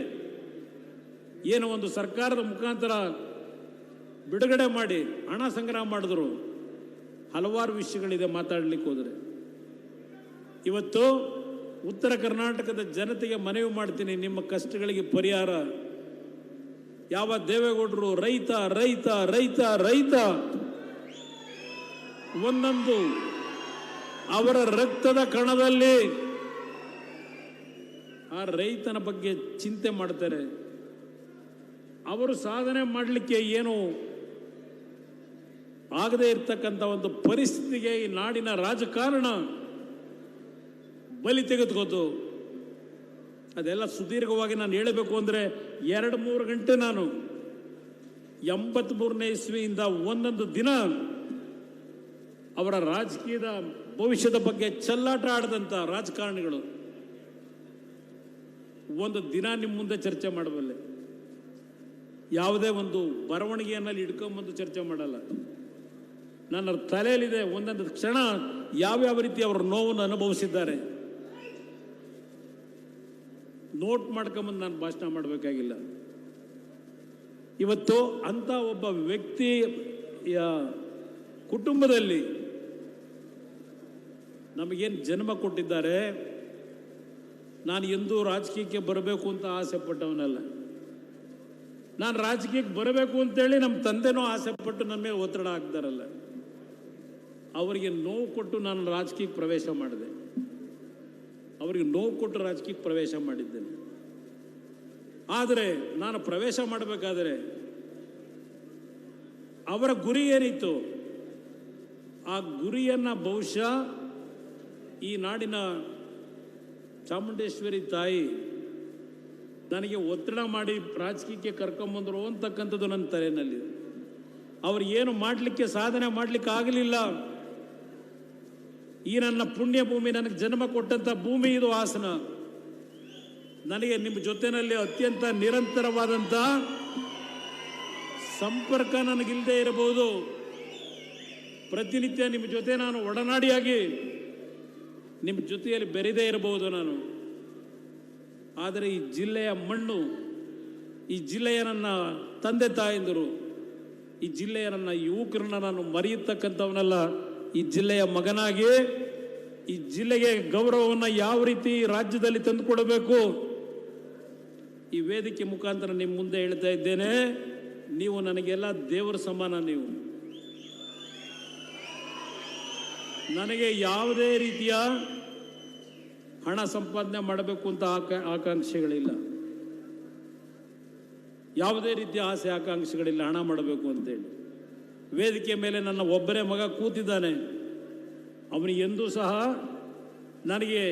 ಏನು ಒಂದು ಸರ್ಕಾರದ ಮುಖಾಂತರ ಬಿಡುಗಡೆ ಮಾಡಿ ಹಣ ಸಂಗ್ರಹ ಮಾಡಿದ್ರು. ಹಲವಾರು ವಿಷಯಗಳಿದೆ ಮಾತಾಡಲಿಕ್ಕೆ ಹೋದರೆ. ಇವತ್ತು ಉತ್ತರ ಕರ್ನಾಟಕದ ಜನತೆಗೆ ಮನವಿ ಮಾಡ್ತೀನಿ, ನಿಮ್ಮ ಕಷ್ಟಗಳಿಗೆ ಪರಿಹಾರ ಯಾವ ದೇವೇಗೌಡರು ರೈತ ರೈತ ರೈತ ರೈತ ಒಂದೊಂದು ಅವರ ರಕ್ತದ ಕಣದಲ್ಲಿ ಆ ರೈತನ ಬಗ್ಗೆ ಚಿಂತೆ ಮಾಡ್ತಾರೆ. ಅವರು ಸಾಧನೆ ಮಾಡಲಿಕ್ಕೆ ಏನು ಆಗದೆ ಇರ್ತಕ್ಕಂಥ ಒಂದು ಪರಿಸ್ಥಿತಿಗೆ ಈ ನಾಡಿನ ರಾಜಕಾರಣ ಬಲಿ ತೆಗೆದುಕೋತು. ಅದೆಲ್ಲ ಸುದೀರ್ಘವಾಗಿ ನಾನು ಹೇಳಬೇಕು ಅಂದರೆ 2-3 ಗಂಟೆ ನಾನು 83ನೇ ಇಸ್ವಿಯಿಂದ ಒಂದೊಂದು ದಿನ ಅವರ ರಾಜಕೀಯದ ಭವಿಷ್ಯದ ಬಗ್ಗೆ ಚೆಲ್ಲಾಟ ಆಡದಂಥ ರಾಜಕಾರಣಿಗಳು ಒಂದು ದಿನ ನಿಮ್ಮ ಮುಂದೆ ಚರ್ಚೆ ಮಾಡಬಲ್ಲೆ. ಯಾವುದೇ ಒಂದು ಬರವಣಿಗೆಯಲ್ಲಿ ಇಟ್ಕೊಂಬಂದು ಚರ್ಚೆ ಮಾಡಲ್ಲ. ನನ್ನ ತಲೆಯಲ್ಲಿದೆ ಒಂದೊಂದು ಕ್ಷಣ ಯಾವ್ಯಾವ ರೀತಿ ಅವರ ನೋವನ್ನು ಅನುಭವಿಸಿದ್ದಾರೆ. ನೋಟ್ ಮಾಡ್ಕೊಂಬಂದು ನಾನು ಭಾಷಣ ಮಾಡಬೇಕಾಗಿಲ್ಲ. ಇವತ್ತು ಅಂಥ ಒಬ್ಬ ವ್ಯಕ್ತಿಯ ಕುಟುಂಬದಲ್ಲಿ ನಮಗೇನು ಜನ್ಮ ಕೊಟ್ಟಿದ್ದಾರೆ. ನಾನು ಎಂದೂ ರಾಜಕೀಯಕ್ಕೆ ಬರಬೇಕು ಅಂತ ಆಸೆ ಪಟ್ಟವನಲ್ಲ. ನಾನು ರಾಜಕೀಯಕ್ಕೆ ಬರಬೇಕು ಅಂತೇಳಿ ನಮ್ಮ ತಂದೆನೂ ಆಸೆ ಪಟ್ಟು ನನ್ನ ಮೇಲೆ ಒತ್ತಡ ಹಾಕ್ತಾರಲ್ಲ. ಅವರಿಗೆ ನೋವು ಕೊಟ್ಟು ನಾನು ರಾಜಕೀಯಕ್ಕೆ ಪ್ರವೇಶ ಮಾಡಿದೆ. ಅವರಿಗೆ ನೋವು ಕೊಟ್ಟು ರಾಜಕೀಯಕ್ಕೆ ಪ್ರವೇಶ ಮಾಡಿದ್ದೇನೆ. ಆದರೆ ನಾನು ಪ್ರವೇಶ ಮಾಡಬೇಕಾದರೆ ಅವರ ಗುರಿ ಏನಿತ್ತು, ಆ ಗುರಿಯನ್ನು ಬಹುಶಃ ಈ ನಾಡಿನ ಚಾಮುಂಡೇಶ್ವರಿ ತಾಯಿ ನನಗೆ ಒತ್ತಡ ಮಾಡಿ ರಾಜಕೀಯಕ್ಕೆ ಕರ್ಕೊಂಬಂದರು ಅಂತಕ್ಕಂಥದ್ದು ನನ್ನ ತಲೆಯಲ್ಲಿ. ಅವ್ರು ಏನು ಮಾಡಲಿಕ್ಕೆ ಸಾಧನೆ ಮಾಡಲಿಕ್ಕೆ ಆಗಲಿಲ್ಲ. ಈ ನನ್ನ ಪುಣ್ಯ ಭೂಮಿ, ನನಗೆ ಜನ್ಮ ಕೊಟ್ಟಂಥ ಭೂಮಿ ಇದು ಹಾಸನ. ನನಗೆ ನಿಮ್ಮ ಜೊತೆಯಲ್ಲಿ ಅತ್ಯಂತ ನಿರಂತರವಾದಂಥ ಸಂಪರ್ಕ ನನಗಿಲ್ಲದೆ ಇರಬಹುದು. ಪ್ರತಿನಿತ್ಯ ನಿಮ್ಮ ಜೊತೆ ನಾನು ಒಡನಾಡಿಯಾಗಿ ನಿಮ್ಮ ಜೊತೆಯಲ್ಲಿ ಬೆರೆದೇ ಇರಬಹುದು ನಾನು. ಆದರೆ ಈ ಜಿಲ್ಲೆಯ ಮಣ್ಣು, ಈ ಜಿಲ್ಲೆಯ ನನ್ನ ತಂದೆ ತಾಯಂದಿರು, ಈ ಜಿಲ್ಲೆಯ ನನ್ನ ಯುವಕರನ್ನ ನಾನು ಮರೆಯತಕ್ಕಂಥವನಲ್ಲ. ಈ ಜಿಲ್ಲೆಯ ಮಗನಾಗಿ ಈ ಜಿಲ್ಲೆಗೆ ಗೌರವವನ್ನು ಯಾವ ರೀತಿ ರಾಜ್ಯದಲ್ಲಿ ತಂದುಕೊಡಬೇಕು, ಈ ವೇದಿಕೆ ಮುಖಾಂತರ ನಿಮ್ಮ ಮುಂದೆ ಹೇಳ್ತಾ ಇದ್ದೇನೆ. ನೀವು ನನಗೆಲ್ಲ ದೇವರ ಸಮಾನ. ನೀವು ನನಗೆ ಯಾವುದೇ ರೀತಿಯ ಹಣ ಸಂಪಾದನೆ ಮಾಡಬೇಕು ಅಂತ ಆಕಾಂಕ್ಷೆಗಳಿಲ್ಲ. ಯಾವುದೇ ರೀತಿಯ ಆಸೆ ಆಕಾಂಕ್ಷೆಗಳಿಲ್ಲ ಹಣ ಮಾಡಬೇಕು ಅಂತೇಳಿ. ವೇದಿಕೆ ಮೇಲೆ ನನ್ನ ಒಬ್ಬರೇ ಮಗ ಕೂತಿದ್ದಾನೆ. ಅವನಿಗೆ ಎಂದೂ ಸಹ ನನಗೆ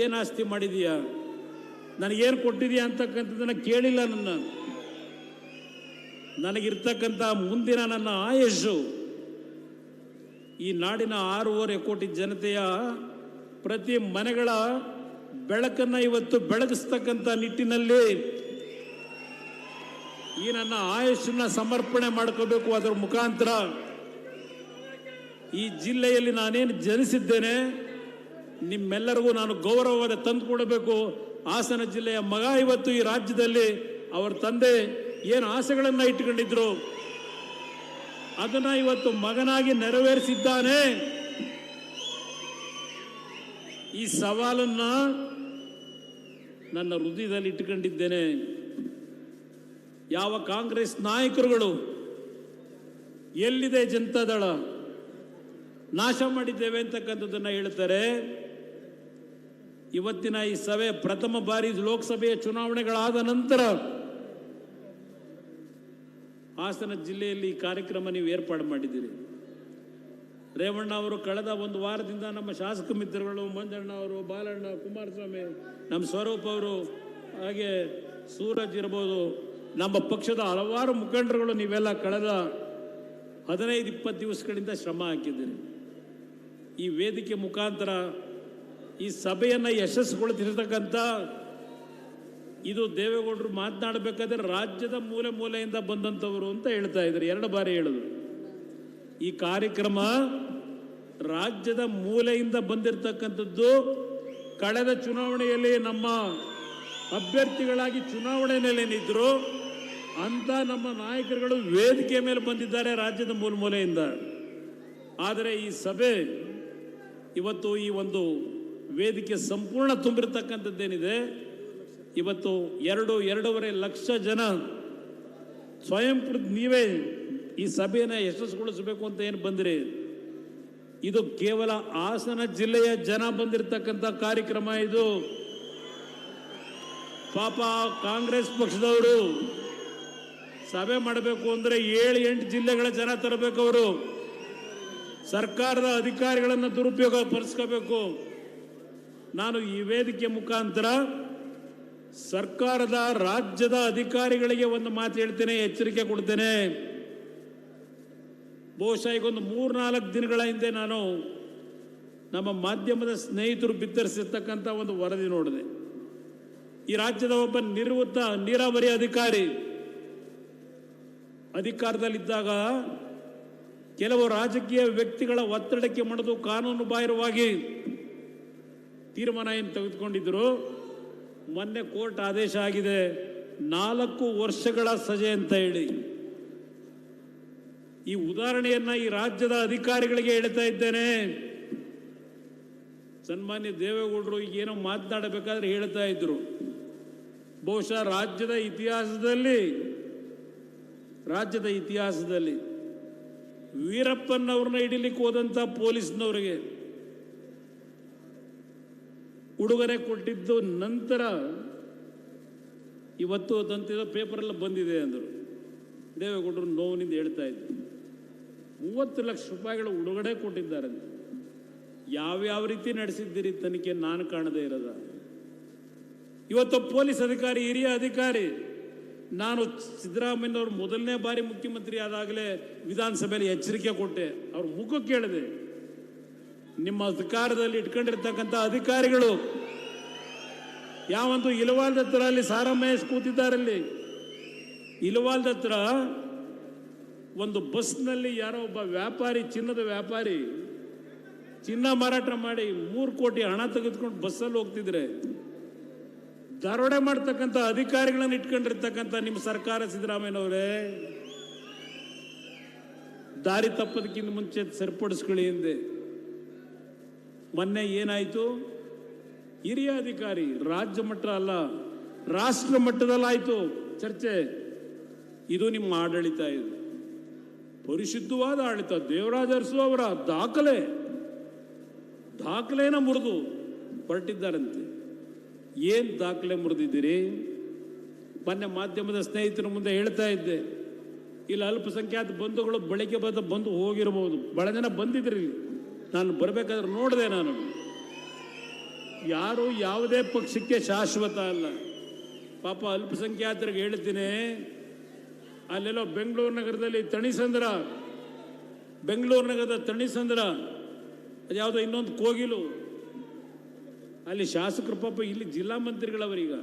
ಏನು ಆಸ್ತಿ ಮಾಡಿದೀಯಾ, ನನಗೇನು ಕೊಟ್ಟಿದೀಯಾ ಅಂತಕ್ಕಂಥದ್ದನ್ನು ಕೇಳಿಲ್ಲ. ನನಗಿರ್ತಕ್ಕಂಥ ಮುಂದಿನ ನನ್ನ ಆಯುಷು ಈ ನಾಡಿನ 6.5 ಕೋಟಿ ಜನತೆಯ ಪ್ರತಿ ಮನೆಗಳ ಬೆಳಕನ್ನು ಇವತ್ತು ಬೆಳಗಿಸ್ತಕ್ಕಂಥ ನಿಟ್ಟಿನಲ್ಲಿ ಈ ನನ್ನ ಆಯುಷನ್ನ ಸಮರ್ಪಣೆ ಮಾಡ್ಕೋಬೇಕು. ಅದರ ಮುಖಾಂತರ ಈ ಜಿಲ್ಲೆಯಲ್ಲಿ ನಾನೇನು ಜನಿಸಿದ್ದೇನೆ ನಿಮ್ಮೆಲ್ಲರಿಗೂ ನಾನು ಗೌರವವಾದ ತಂದುಕೊಡಬೇಕು. ಹಾಸನ ಜಿಲ್ಲೆಯ ಮಗ ಇವತ್ತು ಈ ರಾಜ್ಯದಲ್ಲಿ ಅವರ ತಂದೆ ಏನು ಆಸೆಗಳನ್ನು ಇಟ್ಟುಕೊಂಡಿದ್ರು ಅದನ್ನು ಇವತ್ತು ಮಗನಾಗಿ ನೆರವೇರಿಸಿದ್ದಾನೆ. ಈ ಸವಾಲನ್ನ ನನ್ನ ಹೃದಯದಲ್ಲಿ ಇಟ್ಟುಕೊಂಡಿದ್ದೇನೆ. ಯಾವ ಕಾಂಗ್ರೆಸ್ ನಾಯಕರುಗಳು ಎಲ್ಲಿದೆ ಜನತಾದಳ ನಾಶ ಮಾಡಿದ್ದೇವೆ ಅಂತಕ್ಕಂಥದ್ದನ್ನು ಹೇಳ್ತಾರೆ. ಇವತ್ತಿನ ಈ ಸಭೆ ಪ್ರಥಮ ಬಾರಿ ಲೋಕಸಭೆಯ ಚುನಾವಣೆಗಳಾದ ನಂತರ ಹಾಸನ ಜಿಲ್ಲೆಯಲ್ಲಿ ಈ ಕಾರ್ಯಕ್ರಮ ನೀವು ಏರ್ಪಾಡು ಮಾಡಿದ್ದೀರಿ. ರೇವಣ್ಣ ಅವರು ಕಳೆದ ಒಂದು ವಾರದಿಂದ ನಮ್ಮ ಶಾಸಕ ಮಿತ್ರಗಳು ಮಂಜಣ್ಣ ಅವರು, ಬಾಲಣ್ಣ, ಕುಮಾರಸ್ವಾಮಿ, ನಮ್ಮ ಸ್ವರೂಪ್ ಅವರು, ಹಾಗೆ ಸೂರಜ್ ಇರ್ಬೋದು, ನಮ್ಮ ಪಕ್ಷದ ಹಲವಾರು ಮುಖಂಡರುಗಳು ನೀವೆಲ್ಲ ಕಳೆದ 15-20 ದಿವಸಗಳಿಂದ ಶ್ರಮ ಹಾಕಿದ್ದೀರಿ. ಈ ವೇದಿಕೆ ಮುಖಾಂತರ ಈ ಸಭೆಯನ್ನು ಯಶಸ್ಸುಗೊಳಿಸಿರ್ತಕ್ಕಂಥ ಇದು ದೇವೇಗೌಡರು ಮಾತನಾಡಬೇಕಾದ್ರೆ ರಾಜ್ಯದ ಮೂಲೆ ಮೂಲೆಯಿಂದ ಬಂದಂಥವರು ಅಂತ ಹೇಳ್ತಾ ಇದ್ದಾರೆ. 2 ಬಾರಿ ಹೇಳಿದ್ರು. ಈ ಕಾರ್ಯಕ್ರಮ ರಾಜ್ಯದ ಮೂಲೆಯಿಂದ ಬಂದಿರತಕ್ಕಂಥದ್ದು. ಕಳೆದ ಚುನಾವಣೆಯಲ್ಲಿ ನಮ್ಮ ಅಭ್ಯರ್ಥಿಗಳಾಗಿ ಚುನಾವಣೆಯಲ್ಲಿ ನಿಂತರು ಅಂತ ನಮ್ಮ ನಾಯಕರುಗಳು ವೇದಿಕೆ ಮೇಲೆ ಬಂದಿದ್ದಾರೆ ರಾಜ್ಯದ ಮೂಲೆ ಮೂಲೆಯಿಂದ. ಆದರೆ ಈ ಸಭೆ ಇವತ್ತು ಈ ಒಂದು ವೇದಿಕೆ ಸಂಪೂರ್ಣ ತುಂಬಿರತಕ್ಕಂಥದ್ದೇನಿದೆ, ಇವತ್ತು 2-2.5 ಲಕ್ಷ ಜನ ಸ್ವಯಂ ನೀವೇ ಈ ಸಭೆಯನ್ನು ಯಶಸ್ಸುಗೊಳಿಸಬೇಕು ಅಂತ ಏನು ಬಂದ್ರಿ? ಇದು ಕೇವಲ ಹಾಸನ ಜಿಲ್ಲೆಯ ಜನ ಬಂದಿರತಕ್ಕಂಥ ಕಾರ್ಯಕ್ರಮ. ಇದು ಪಾಪ ಕಾಂಗ್ರೆಸ್ ಪಕ್ಷದವರು ಸಭೆ ಮಾಡಬೇಕು ಅಂದ್ರೆ 7-8 ಜಿಲ್ಲೆಗಳ ಜನ ತರಬೇಕು. ಅವರು ಸರ್ಕಾರದ ಅಧಿಕಾರಿಗಳನ್ನು ದುರುಪಯೋಗ ಪಡಿಸ್ಕೋಬೇಕು. ನಾನು ಈ ವೇದಿಕೆ ಮುಖಾಂತರ ಸರ್ಕಾರದ ರಾಜ್ಯದ ಅಧಿಕಾರಿಗಳಿಗೆ ಒಂದು ಮಾತು ಹೇಳ್ತೇನೆ, ಎಚ್ಚರಿಕೆ ಕೊಡ್ತೇನೆ. ಬಹುಶಃ ಈಗೊಂದು 3-4 ದಿನಗಳ ಹಿಂದೆ ನಾನು ನಮ್ಮ ಮಾಧ್ಯಮದ ಸ್ನೇಹಿತರು ಬಿತ್ತರಿಸಿರ್ತಕ್ಕಂಥ ಒಂದು ವರದಿ ನೋಡಿದೆ. ಈ ರಾಜ್ಯದ ಒಬ್ಬ ನಿವೃತ್ತ ನೀರಾವರಿ ಅಧಿಕಾರಿ ಅಧಿಕಾರದಲ್ಲಿದ್ದಾಗ ಕೆಲವು ರಾಜಕೀಯ ವ್ಯಕ್ತಿಗಳ ಒತ್ತಡಕ್ಕೆ ಮಣಿದು ಕಾನೂನು ಬಾಹಿರವಾಗಿ ತೀರ್ಮಾನ ಏನು ತೆಗೆದುಕೊಂಡಿದ್ರು. ಮೊನ್ನೆ ಕೋರ್ಟ್ ಆದೇಶ ಆಗಿದೆ, 4 ವರ್ಷಗಳ ಸಜೆ ಅಂತ ಹೇಳಿ. ಈ ಉದಾಹರಣೆಯನ್ನ ಈ ರಾಜ್ಯದ ಅಧಿಕಾರಿಗಳಿಗೆ ಹೇಳ್ತಾ ಇದ್ದೇನೆ. ಸನ್ಮಾನ್ಯ ದೇವೇಗೌಡರು ಏನೋ ಮಾತನಾಡಬೇಕಾದ್ರೆ ಹೇಳ್ತಾ ಇದ್ರು, ಬಹುಶಃ ರಾಜ್ಯದ ಇತಿಹಾಸದಲ್ಲಿ ವೀರಪ್ಪನವ್ರನ್ನ ಹಿಡಿಲಿಕ್ಕೆ ಹೋದಂಥ ಪೊಲೀಸ್ನವರಿಗೆ ಉಡುಗೊರೆ ಕೊಟ್ಟಿದ್ದು ನಂತರ ಇವತ್ತು ಅದಂತಿದ ಪೇಪರೆಲ್ಲ ಬಂದಿದೆ ಅಂದರು. ದೇವೇಗೌಡರು ನೋವಿನಿಂದ ಹೇಳ್ತಾ ಇದ್ರು, 30 ಲಕ್ಷ ರೂಪಾಯಿಗಳ ಉಡುಗೊರೆ ಕೊಟ್ಟಿದ್ದಾರೆ. ಯಾವ್ಯಾವ ರೀತಿ ನಡೆಸಿದ್ದೀರಿ ತನಿಖೆ ನಾನು ಕಾಣದೇ ಇರೋದ? ಇವತ್ತು ಪೊಲೀಸ್ ಅಧಿಕಾರಿ, ಹಿರಿಯ ಅಧಿಕಾರಿ, ನಾನು ಸಿದ್ದರಾಮಯ್ಯನವರು ಮೊದಲನೇ ಬಾರಿ ಮುಖ್ಯಮಂತ್ರಿ ಆದಾಗಲೇ ವಿಧಾನಸಭೆಯಲ್ಲಿ ಎಚ್ಚರಿಕೆ ಕೊಟ್ಟೆ. ಅವ್ರ ಮುಖಕ್ಕೆ ಕೇಳಿದೆ, ನಿಮ್ಮ ಅಧಿಕಾರದಲ್ಲಿ ಇಟ್ಕೊಂಡಿರ್ತಕ್ಕಂಥ ಅಧಿಕಾರಿಗಳು ಯಾವೊಂದು ಇಲವಾಲ್ದ ಹತ್ರ ಅಲ್ಲಿ ಸಾರಾಮಹೇಶ್ ಕೂತಿದ್ದಾರಲ್ಲಿ, ಇಲವಾಲ್ದ ಹತ್ರ ಒಂದು ಬಸ್ನಲ್ಲಿ ಯಾರೋ ಒಬ್ಬ ವ್ಯಾಪಾರಿ, ಚಿನ್ನದ ವ್ಯಾಪಾರಿ ಚಿನ್ನ ಮಾರಾಟ ಮಾಡಿ 3 ಕೋಟಿ ಹಣ ತೆಗೆದುಕೊಂಡು ಬಸ್ಸಲ್ಲಿ ಹೋಗ್ತಿದ್ರೆ ದರೋಡೆ ಮಾಡ್ತಕ್ಕಂಥ ಅಧಿಕಾರಿಗಳನ್ನು ಇಟ್ಕೊಂಡಿರ್ತಕ್ಕಂಥ ನಿಮ್ಮ ಸರ್ಕಾರ ಸಿದ್ದರಾಮಯ್ಯನವರೇ, ದಾರಿ ತಪ್ಪದಕ್ಕಿಂತ ಮುಂಚೆ ಸರಿಪಡಿಸ್ಕೊಳ್ಳಿ ಹಿಂದೆ. ಮೊನ್ನೆ ಏನಾಯಿತು? ಹಿರಿಯ ಅಧಿಕಾರಿ, ರಾಜ್ಯ ಮಟ್ಟ ಅಲ್ಲ ರಾಷ್ಟ್ರ ಮಟ್ಟದಲ್ಲಾಯಿತು ಚರ್ಚೆ. ಇದು ನಿಮ್ಮ ಆಡಳಿತ, ಇದು ಪರಿಶುದ್ಧವಾದ ಆಡಳಿತ. ದೇವರಾಜ ಅರಸು ಅವರ ದಾಖಲೆನ ಮುರಿದು ಹೊರಟಿದ್ದಾರಂತೆ. ಏನು ದಾಖಲೆ ಮುರಿದಿದ್ದೀರಿ? ಮೊನ್ನೆ ಮಾಧ್ಯಮದ ಸ್ನೇಹಿತರ ಮುಂದೆ ಹೇಳ್ತಾ ಇದ್ದೆ, ಇಲ್ಲಿ ಅಲ್ಪಸಂಖ್ಯಾತ ಬಂಧುಗಳು ಬೆಳಗ್ಗೆ ಬಂದು ಹೋಗಿರಬಹುದು, ಬಹಳ ಜನ ಬಂದಿದ್ರಿ. ನಾನು ಬರಬೇಕಾದ್ರೆ ನೋಡಿದೆ. ನಾನು ಯಾರು ಯಾವುದೇ ಪಕ್ಷಕ್ಕೆ ಶಾಶ್ವತ ಅಲ್ಲ. ಪಾಪ ಅಲ್ಪಸಂಖ್ಯಾತರಿಗೆ ಹೇಳ್ತೀನಿ, ಅಲ್ಲೆಲ್ಲೋ ಬೆಂಗಳೂರು ನಗರದ ತಣಿಸಂದ್ರ, ಅದ್ಯಾವುದೋ ಇನ್ನೊಂದು ಕೋಗಿಲು, ಅಲ್ಲಿ ಶಾಸಕರು ಪಾಪ, ಇಲ್ಲಿ ಜಿಲ್ಲಾ ಮಂತ್ರಿಗಳವರೀಗ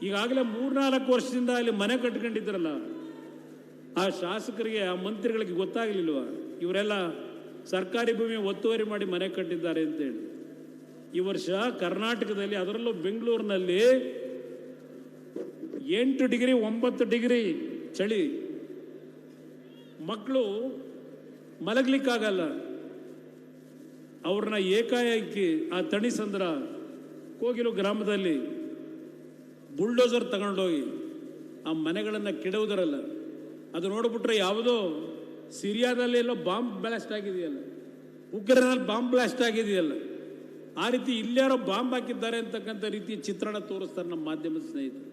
ಈಗಾಗಲೇ 3-4 ವರ್ಷದಿಂದ ಅಲ್ಲಿ ಮನೆ ಕಟ್ಕೊಂಡಿದ್ರಲ್ಲ, ಆ ಶಾಸಕರಿಗೆ, ಆ ಮಂತ್ರಿಗಳಿಗೆ ಗೊತ್ತಾಗಲಿಲ್ವ ಇವರೆಲ್ಲ ಸರ್ಕಾರಿ ಭೂಮಿ ಒತ್ತುವರಿ ಮಾಡಿ ಮನೆ ಕಟ್ಟಿದ್ದಾರೆ ಅಂತೇಳಿ? ಈ ವರ್ಷ ಕರ್ನಾಟಕದಲ್ಲಿ, ಅದರಲ್ಲೂ ಬೆಂಗಳೂರಿನಲ್ಲಿ 8 ಡಿಗ್ರಿ 9 ಡಿಗ್ರಿ ಚಳಿ, ಮಕ್ಕಳು ಮಲಗಲಿಕ್ಕಾಗಲ್ಲ. ಅವ್ರನ್ನ ಏಕಾಏಕಿ ಆ ತಣಿಸಂದ್ರ ಕೋಗಿಲು ಗ್ರಾಮದಲ್ಲಿ ಬುಲ್ಡೋಸರ್ ತಗೊಂಡೋಗಿ ಆ ಮನೆಗಳನ್ನು ಕೆಡವುದರಲ್ಲ, ಅದು ನೋಡ್ಬಿಟ್ರೆ ಯಾವುದೋ ಸಿರಿಯಾದಲ್ಲಿ ಎಲ್ಲೋ ಬಾಂಬ್ ಬ್ಲಾಸ್ಟ್ ಆಗಿದೆಯಲ್ಲ, ಉಗ್ರನಲ್ಲಿ ಬಾಂಬ್ ಬ್ಲಾಸ್ಟ್ ಆಗಿದೆಯಲ್ಲ, ಆ ರೀತಿ ಇಲ್ಲಾರೋ ಬಾಂಬ್ ಹಾಕಿದ್ದಾರೆ ಅಂತಕ್ಕಂಥ ರೀತಿಯ ಚಿತ್ರಣ ತೋರಿಸ್ತಾರೆ ನಮ್ಮ ಮಾಧ್ಯಮದ ಸ್ನೇಹಿತರು.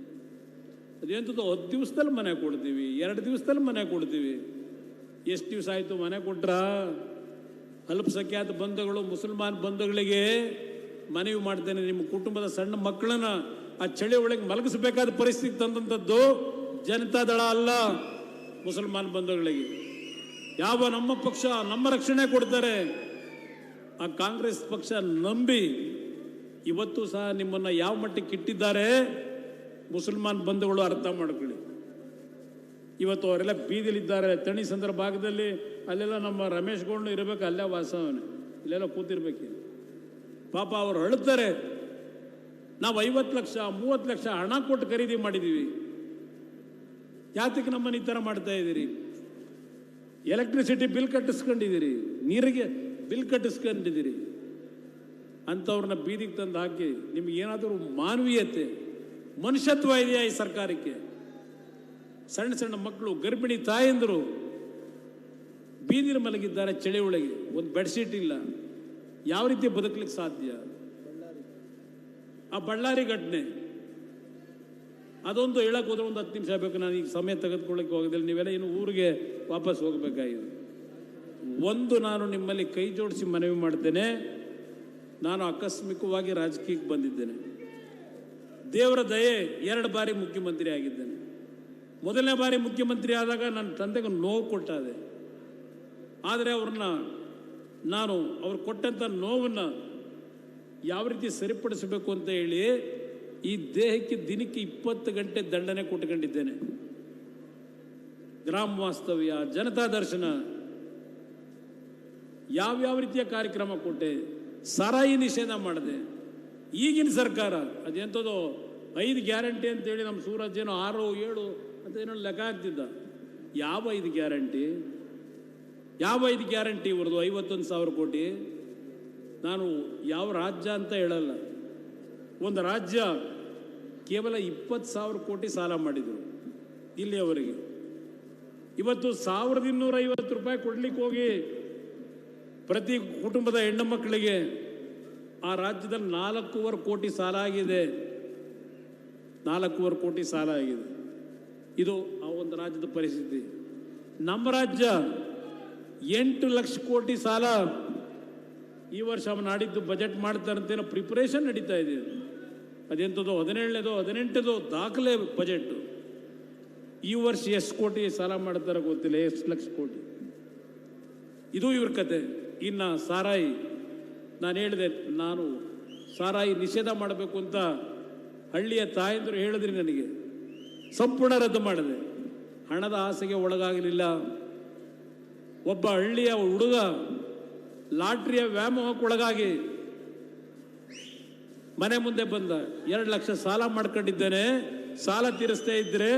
ಅದೇಂಥದ್ದು 10 ದಿವಸದಲ್ಲಿ ಮನೆ ಕೊಡ್ತೀವಿ, 2 ದಿವಸದಲ್ಲಿ ಮನೆ ಕೊಡ್ತೀವಿ. ಎಷ್ಟು ದಿವಸ ಆಯಿತು ಮನೆ ಕೊಟ್ರ? ಅಲ್ಪಸಂಖ್ಯಾತ ಬಂಧುಗಳು, ಮುಸಲ್ಮಾನ್ ಬಂಧುಗಳಿಗೆ ಮನವಿ ಮಾಡ್ತೇನೆ, ನಿಮ್ಮ ಕುಟುಂಬದ ಸಣ್ಣ ಮಕ್ಕಳನ್ನ ಆ ಚಳಿ ಒಳಗೆ ಮಲಗಿಸಬೇಕಾದ ಪರಿಸ್ಥಿತಿ ತಂದಂಥದ್ದು ಜನತಾದಳ ಅಲ್ಲ. ಮುಸಲ್ಮಾನ್ ಬಂಧುಗಳಿಗೆ ಯಾವ ನಮ್ಮ ಪಕ್ಷ ನಮ್ಮ ರಕ್ಷಣೆ ಕೊಡ್ತಾರೆ, ಆ ಕಾಂಗ್ರೆಸ್ ಪಕ್ಷ ನಂಬಿ ಇವತ್ತು ಸಹ ನಿಮ್ಮನ್ನು ಯಾವ ಮಟ್ಟಕ್ಕೆ ಇಟ್ಟಿದ್ದಾರೆ ಮುಸಲ್ಮಾನ್ ಬಂಧುಗಳು ಅರ್ಥ ಮಾಡ್ಕೊಳ್ಳಿ. ಇವತ್ತು ಅವರೆಲ್ಲ ಬೀದಿಲಿದ್ದಾರೆ. ತಣಿಸಂದ್ರ ಭಾಗದಲ್ಲಿ ಅಲ್ಲೆಲ್ಲ ನಮ್ಮ ರಮೇಶ್ ಗೌಡ್ನು ಇರಬೇಕು, ಅಲ್ಲೇ ವಾಸವನೆ, ಇಲ್ಲೆಲ್ಲ ಕೂತಿರ್ಬೇಕು. ಪಾಪ ಅವ್ರು ಅಳ್ತಾರೆ, ನಾವು 50 ಲಕ್ಷ 30 ಲಕ್ಷ ಹಣ ಕೊಟ್ಟು ಖರೀದಿ ಮಾಡಿದ್ದೀವಿ, ಯಾತಕ್ಕೆ ನಮ್ಮನ್ನು ಈ ಥರ ಮಾಡ್ತಾ ಇದ್ದೀರಿ? ಎಲೆಕ್ಟ್ರಿಸಿಟಿ ಬಿಲ್ ಕಟ್ಟಿಸ್ಕೊಂಡಿದ್ದೀರಿ, ನೀರಿಗೆ ಬಿಲ್ ಕಟ್ಟಿಸ್ಕೊಂಡಿದ್ದೀರಿ. ಅಂಥವ್ರನ್ನ ಬೀದಿಗೆ ತಂದು ಹಾಕಿ ನಿಮ್ಗೆ ಏನಾದರೂ ಮಾನವೀಯತೆ, ಮನುಷ್ಯತ್ವ ಇದೆಯಾ ಈ ಸರ್ಕಾರಕ್ಕೆ? ಸಣ್ಣ ಸಣ್ಣ ಮಕ್ಕಳು, ಗರ್ಭಿಣಿ ತಾಯಂದರು ಬೀದಿನ ಮಲಗಿದ್ದಾರೆ, ಚಳಿ ಒಳಗೆ ಒಂದು ಬೆಡ್ಶೀಟ್ ಇಲ್ಲ. ಯಾವ ರೀತಿ ಬದುಕಲಿಕ್ಕೆ ಸಾಧ್ಯ? ಆ ಬಳ್ಳಾರಿ ಘಟನೆ ಅದೊಂದು ಹೇಳಕ್ಕೆ ಹೋದ್ರೆ ಒಂದು 10 ನಿಮಿಷ ಬೇಕು. ನಾನು ಈಗ ಸಮಯ ತೆಗೆದುಕೊಳ್ಳಕ್ಕೆ ಹೋಗೋದಿಲ್ಲ, ನೀವೆಲ್ಲ ಇನ್ನು ಊರಿಗೆ ವಾಪಸ್ ಹೋಗಬೇಕಾಗಿದೆ. ನಾನು ನಿಮ್ಮಲ್ಲಿ ಕೈ ಜೋಡಿಸಿ ಮನವಿ ಮಾಡ್ತೇನೆ. ನಾನು ಆಕಸ್ಮಿಕವಾಗಿ ರಾಜಕೀಯಕ್ಕೆ ಬಂದಿದ್ದೇನೆ. ದೇವರ ದಯೆ 2 ಬಾರಿ ಮುಖ್ಯಮಂತ್ರಿ ಆಗಿದ್ದೇನೆ. ಮೊದಲನೇ ಬಾರಿ ಮುಖ್ಯಮಂತ್ರಿ ಆದಾಗ ನನ್ನ ತಂದೆಗೆ ನೋವು ಕೊಟ್ಟಾದೆ. ಆದರೆ ಅವ್ರು ಕೊಟ್ಟಂಥ ನೋವನ್ನು ಯಾವ ರೀತಿ ಸರಿಪಡಿಸಬೇಕು ಅಂತ ಹೇಳಿ ಈ ದೇಹಕ್ಕೆ ದಿನಕ್ಕೆ 20 ಗಂಟೆ ದಂಡನೆ ಕೊಟ್ಕೊಂಡಿದ್ದೇನೆ. ಗ್ರಾಮ ವಾಸ್ತವ್ಯ, ಜನತಾ ದರ್ಶನ, ಯಾವ್ಯಾವ ರೀತಿಯ ಕಾರ್ಯಕ್ರಮ ಕೊಟ್ಟೆ. ಸಾರಾಯಿ ನಿಷೇಧ ಮಾಡಿದೆ. ಈಗಿನ ಸರ್ಕಾರ ಅದೆಂಥದೋ 5 ಗ್ಯಾರಂಟಿ ಅಂತೇಳಿ ನಮ್ಮ ಸೂರಜ್ ಏನೋ 6, 7 ಅಂತ ಏನೋ ಲೆಕ್ಕ ಆಗ್ತಿದ್ದ. ಯಾವ 5 ಗ್ಯಾರಂಟಿ? ಯಾವ 5 ಗ್ಯಾರಂಟಿ ಇವ್ರದ್ದು? 51,000 ಕೋಟಿ. ನಾನು ಯಾವ ರಾಜ್ಯ ಅಂತ ಹೇಳಲ್ಲ, ಒಂದು ರಾಜ್ಯ ಕೇವಲ 20,000 ಕೋಟಿ ಸಾಲ ಮಾಡಿದರು ಇಲ್ಲಿಯವರೆಗೆ. ಇವತ್ತು 1,250 ರೂಪಾಯಿ ಕೊಡ್ಲಿಕ್ಕೆ ಹೋಗಿ ಪ್ರತಿ ಕುಟುಂಬದ ಹೆಣ್ಣು ಮಕ್ಕಳಿಗೆ ಆ ರಾಜ್ಯದಲ್ಲಿ 4.25 ಕೋಟಿ ಸಾಲ ಆಗಿದೆ. 4.25 ಕೋಟಿ ಸಾಲ ಆಗಿದೆ. ಇದು ಆ ಒಂದು ರಾಜ್ಯದ ಪರಿಸ್ಥಿತಿ. ನಮ್ಮ ರಾಜ್ಯ 8 ಲಕ್ಷ ಕೋಟಿ ಸಾಲ ಈ ವರ್ಷ ನಾಡಿದ್ದು ಬಜೆಟ್ ಮಾಡ್ತಾರಂತೇನೋ ಪ್ರಿಪರೇಷನ್ ನಡೀತಾ ಇದೆ. ಅದೆಂಥದ್ದು 17ನೇದೋ 18ನೇದೋ ದಾಖಲೆ ಬಜೆಟ್. ಈ ವರ್ಷ ಎಷ್ಟು ಕೋಟಿ ಸಾಲ ಮಾಡ್ತಾರೋ ಗೊತ್ತಿಲ್ಲ, ಎಷ್ಟು ಲಕ್ಷ ಕೋಟಿ. ಇದು ಇವ್ರ ಕತೆ. ಇನ್ನು ಸಾರಾಯಿ, ನಾನು ಹೇಳಿದೆ, ನಾನು ಸಾರಾಯಿ ನಿಷೇಧ ಮಾಡಬೇಕು ಅಂತ ಹಳ್ಳಿಯ ತಾಯಂದರು ಹೇಳಿದ್ರಿ ನನಗೆ. ಸಂಪೂರ್ಣ ರದ್ದು ಮಾಡಿದೆ. ಹಣದ ಆಸೆಗೆ ಒಳಗಾಗಲಿಲ್ಲ. ಒಬ್ಬ ಹಳ್ಳಿಯ ಹುಡುಗ ಲಾಟ್ರಿಯ ವ್ಯಾಮೋಹಕ್ಕೆ ಒಳಗಾಗಿ ಮನೆ ಮುಂದೆ ಬಂದ. 2 ಲಕ್ಷ ಸಾಲ ಮಾಡ್ಕೊಂಡಿದ್ದೇನೆ, ಸಾಲ ತೀರಿಸ್ತಾ ಇದ್ರೆ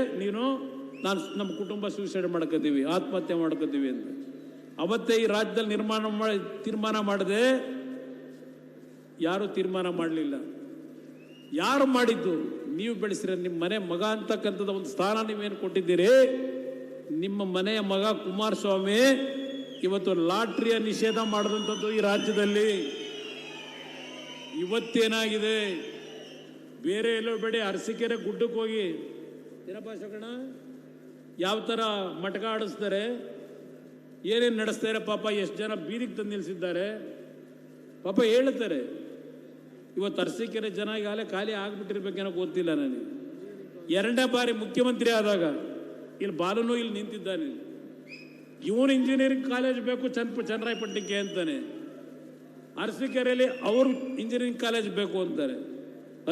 ನಾನು ನಮ್ಮ ಕುಟುಂಬ ಸೂಸೈಡ್ ಮಾಡ್ಕೋತೀವಿ, ಆತ್ಮಹತ್ಯೆ ಮಾಡ್ಕೋತೀವಿ ಅಂತ. ಅವತ್ತೇ ಈ ರಾಜ್ಯದಲ್ಲಿ ತೀರ್ಮಾನ ಮಾಡಿದೆ. ಯಾರು ತೀರ್ಮಾನ ಮಾಡಲಿಲ್ಲ. ಯಾರು ಮಾಡಿದ್ದು? ನೀವು ಬೆಳೆಸಿರ ನಿಮ್ಮ ಮನೆ ಮಗ ಅಂತಕ್ಕಂಥದ್ದು ಒಂದು ಸ್ಥಾನ ನೀವೇನು ಕೊಟ್ಟಿದ್ದೀರಿ. ನಿಮ್ಮ ಮನೆಯ ಮಗ ಕುಮಾರಸ್ವಾಮಿ ಇವತ್ತು ಲಾಟ್ರಿಯ ನಿಷೇಧ ಮಾಡಿದಂಥದ್ದು ಈ ರಾಜ್ಯದಲ್ಲಿ. ಇವತ್ತೇನಾಗಿದೆ, ಬೇರೆ ಎಲ್ಲೋ ಬೇಡಿ ಅರಸೀಕೆರೆ ಗುಡ್ಡಕ್ಕೆ ಹೋಗಿ ಏನಪ್ಪ ಶೋಕಣ ಯಾವ ಥರ ಮಟಕ ಆಡಿಸ್ತಾರೆ, ಏನೇನು ನಡೆಸ್ತಾರೆ. ಪಾಪ ಎಷ್ಟು ಜನ ಬೀದಿಗೆ ತಂದು ನಿಲ್ಲಿಸಿದ್ದಾರೆ. ಪಾಪ ಹೇಳ್ತಾರೆ. ಇವತ್ತು ಅರಸೀಕೆರೆ ಜನ ಈಗಾಗಲೇ ಖಾಲಿ ಆಗ್ಬಿಟ್ಟಿರ್ಬೇಕೇನೋ ಗೊತ್ತಿಲ್ಲ ನನಗೆ. 2ನೇ ಬಾರಿ ಮುಖ್ಯಮಂತ್ರಿ ಆದಾಗ ಇಲ್ಲಿ ಬಾಲನು ಇಲ್ಲಿ ನಿಂತಿದ್ದಾನೆ. ಇವನು ಇಂಜಿನಿಯರಿಂಗ್ ಕಾಲೇಜ್ ಬೇಕು ಚನ್ನರಾಯಪಟ್ಟಣಕ್ಕೆ ಅಂತಾನೆ. ಅರಸೀಕೆರೆಯಲ್ಲಿ ಅವರು ಇಂಜಿನಿಯರಿಂಗ್ ಕಾಲೇಜ್ ಬೇಕು ಅಂತಾರೆ.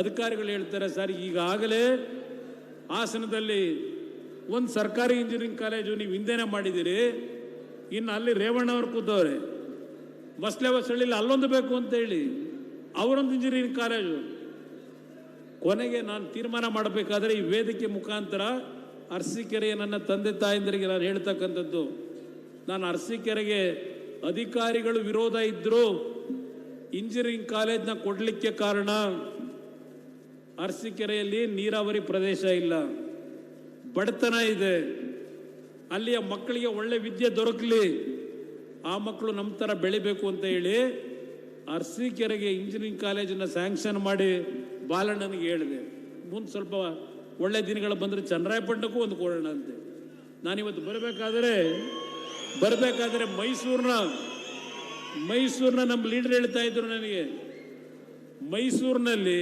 ಅಧಿಕಾರಿಗಳು ಹೇಳ್ತಾರೆ, ಸರ್ ಈಗಾಗಲೇ ಹಾಸನದಲ್ಲಿ ಒಂದು ಸರ್ಕಾರಿ ಇಂಜಿನಿಯರಿಂಗ್ ಕಾಲೇಜು ನೀವು ಹಿಂದೆನೇ ಮಾಡಿದ್ದೀರಿ, ಇನ್ನು ಅಲ್ಲಿ ರೇವಣ್ಣವ್ರು ಕೂತವ್ರೆ. ಬಸ್ಲೆ ಬಸಳ್ಳಿಲಿ ಅಲ್ಲೊಂದು ಬೇಕು ಅಂತ ಹೇಳಿ ಅವರೊಂದು ಇಂಜಿನಿಯರಿಂಗ್ ಕಾಲೇಜು. ಕೊನೆಗೆ ನಾನು ತೀರ್ಮಾನ ಮಾಡಬೇಕಾದ್ರೆ ಈ ವೇದಿಕೆ ಮುಖಾಂತರ ಅರಸೀಕೆರೆಯ ನನ್ನ ತಂದೆ ತಾಯಂದರಿಗೆ ನಾನು ಹೇಳ್ತಕ್ಕಂಥದ್ದು, ನಾನು ಅರಸೀಕೆರೆಗೆ ಅಧಿಕಾರಿಗಳು ವಿರೋಧ ಇದ್ದರೂ ಇಂಜಿನಿಯರಿಂಗ್ ಕಾಲೇಜ್ನ ಕೊಡಲಿಕ್ಕೆ ಕಾರಣ ಅರಸೀಕೆರೆಯಲ್ಲಿ ನೀರಾವರಿ ಪ್ರದೇಶ ಇಲ್ಲ, ಬಡತನ ಇದೆ. ಅಲ್ಲಿಯ ಮಕ್ಕಳಿಗೆ ಒಳ್ಳೆ ವಿದ್ಯೆ ದೊರಕಲಿ, ಆ ಮಕ್ಕಳು ನಮ್ಮ ಥರ ಬೆಳಿಬೇಕು ಅಂತ ಹೇಳಿ ಅರಸೀಕೆರೆಗೆ ಇಂಜಿನಿಯರಿಂಗ್ ಕಾಲೇಜನ್ನು ಸ್ಯಾಂಕ್ಷನ್ ಮಾಡಿ ಬಾಲಣ್ಣನಿಗೆ ಹೇಳಿದೆ. ಮುಂದೆ ಸ್ವಲ್ಪ ಒಳ್ಳೆ ದಿನಗಳು ಬಂದರೆ ಚನ್ನರಾಯಪಟ್ಟಣಕ್ಕೂ ಒಂದು ಕೊಡೋಣ ಅಂತೆ. ನಾನಿವತ್ತು ಬರಬೇಕಾದ್ರೆ ಮೈಸೂರಿನ ನಮ್ಮ ಲೀಡರ್ ಹೇಳ್ತಾ ಇದ್ರು ನನಗೆ, ಮೈಸೂರಿನಲ್ಲಿ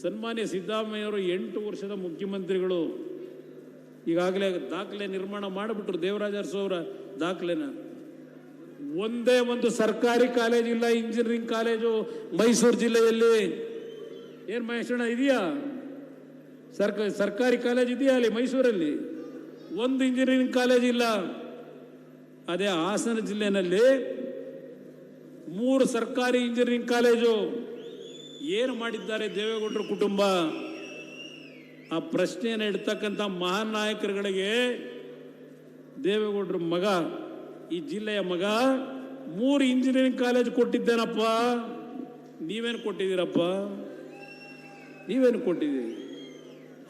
ಸನ್ಮಾನ್ಯ ಸಿದ್ದರಾಮಯ್ಯವರು 8 ವರ್ಷದ ಮುಖ್ಯಮಂತ್ರಿಗಳು ಈಗಾಗಲೇ ದಾಖಲೆ ನಿರ್ಮಾಣ ಮಾಡಿಬಿಟ್ರು. ದೇವರಾಜ ಅರಸು ಅವರ ದಾಖಲೆನ. ಒಂದೇ ಒಂದು ಸರ್ಕಾರಿ ಕಾಲೇಜ್ ಇಲ್ಲ, ಇಂಜಿನಿಯರಿಂಗ್ ಕಾಲೇಜು ಮೈಸೂರು ಜಿಲ್ಲೆಯಲ್ಲಿ. ಏನು ಮಹೇಶಣ್ಣ ಇದೆಯಾ? ಸರ್ಕಾರಿ ಕಾಲೇಜ್ ಇದೆಯಾ ಅಲ್ಲಿ ಮೈಸೂರಲ್ಲಿ? ಒಂದು ಇಂಜಿನಿಯರಿಂಗ್ ಕಾಲೇಜ್ ಇಲ್ಲ. ಅದೇ ಹಾಸನ ಜಿಲ್ಲೆಯಲ್ಲಿ 3 ಸರ್ಕಾರಿ ಇಂಜಿನಿಯರಿಂಗ್ ಕಾಲೇಜು. ಏನು ಮಾಡಿದ್ದಾರೆ ದೇವೇಗೌಡರ ಕುಟುಂಬ? ಆ ಪ್ರಶ್ನೆಯನ್ನು ಇಡ್ತಕ್ಕಂಥ ಮಹಾನ್ ನಾಯಕರುಗಳಿಗೆ ದೇವೇಗೌಡರ ಮಗ, ಈ ಜಿಲ್ಲೆಯ ಮಗ 3 ಇಂಜಿನಿಯರಿಂಗ್ ಕಾಲೇಜ್ ಕೊಟ್ಟಿದ್ದೇನಪ್ಪ. ನೀವೇನು ಕೊಟ್ಟಿದ್ದೀರಪ್ಪ? ನೀವೇನು ಕೊಟ್ಟಿದ್ದೀರಿ?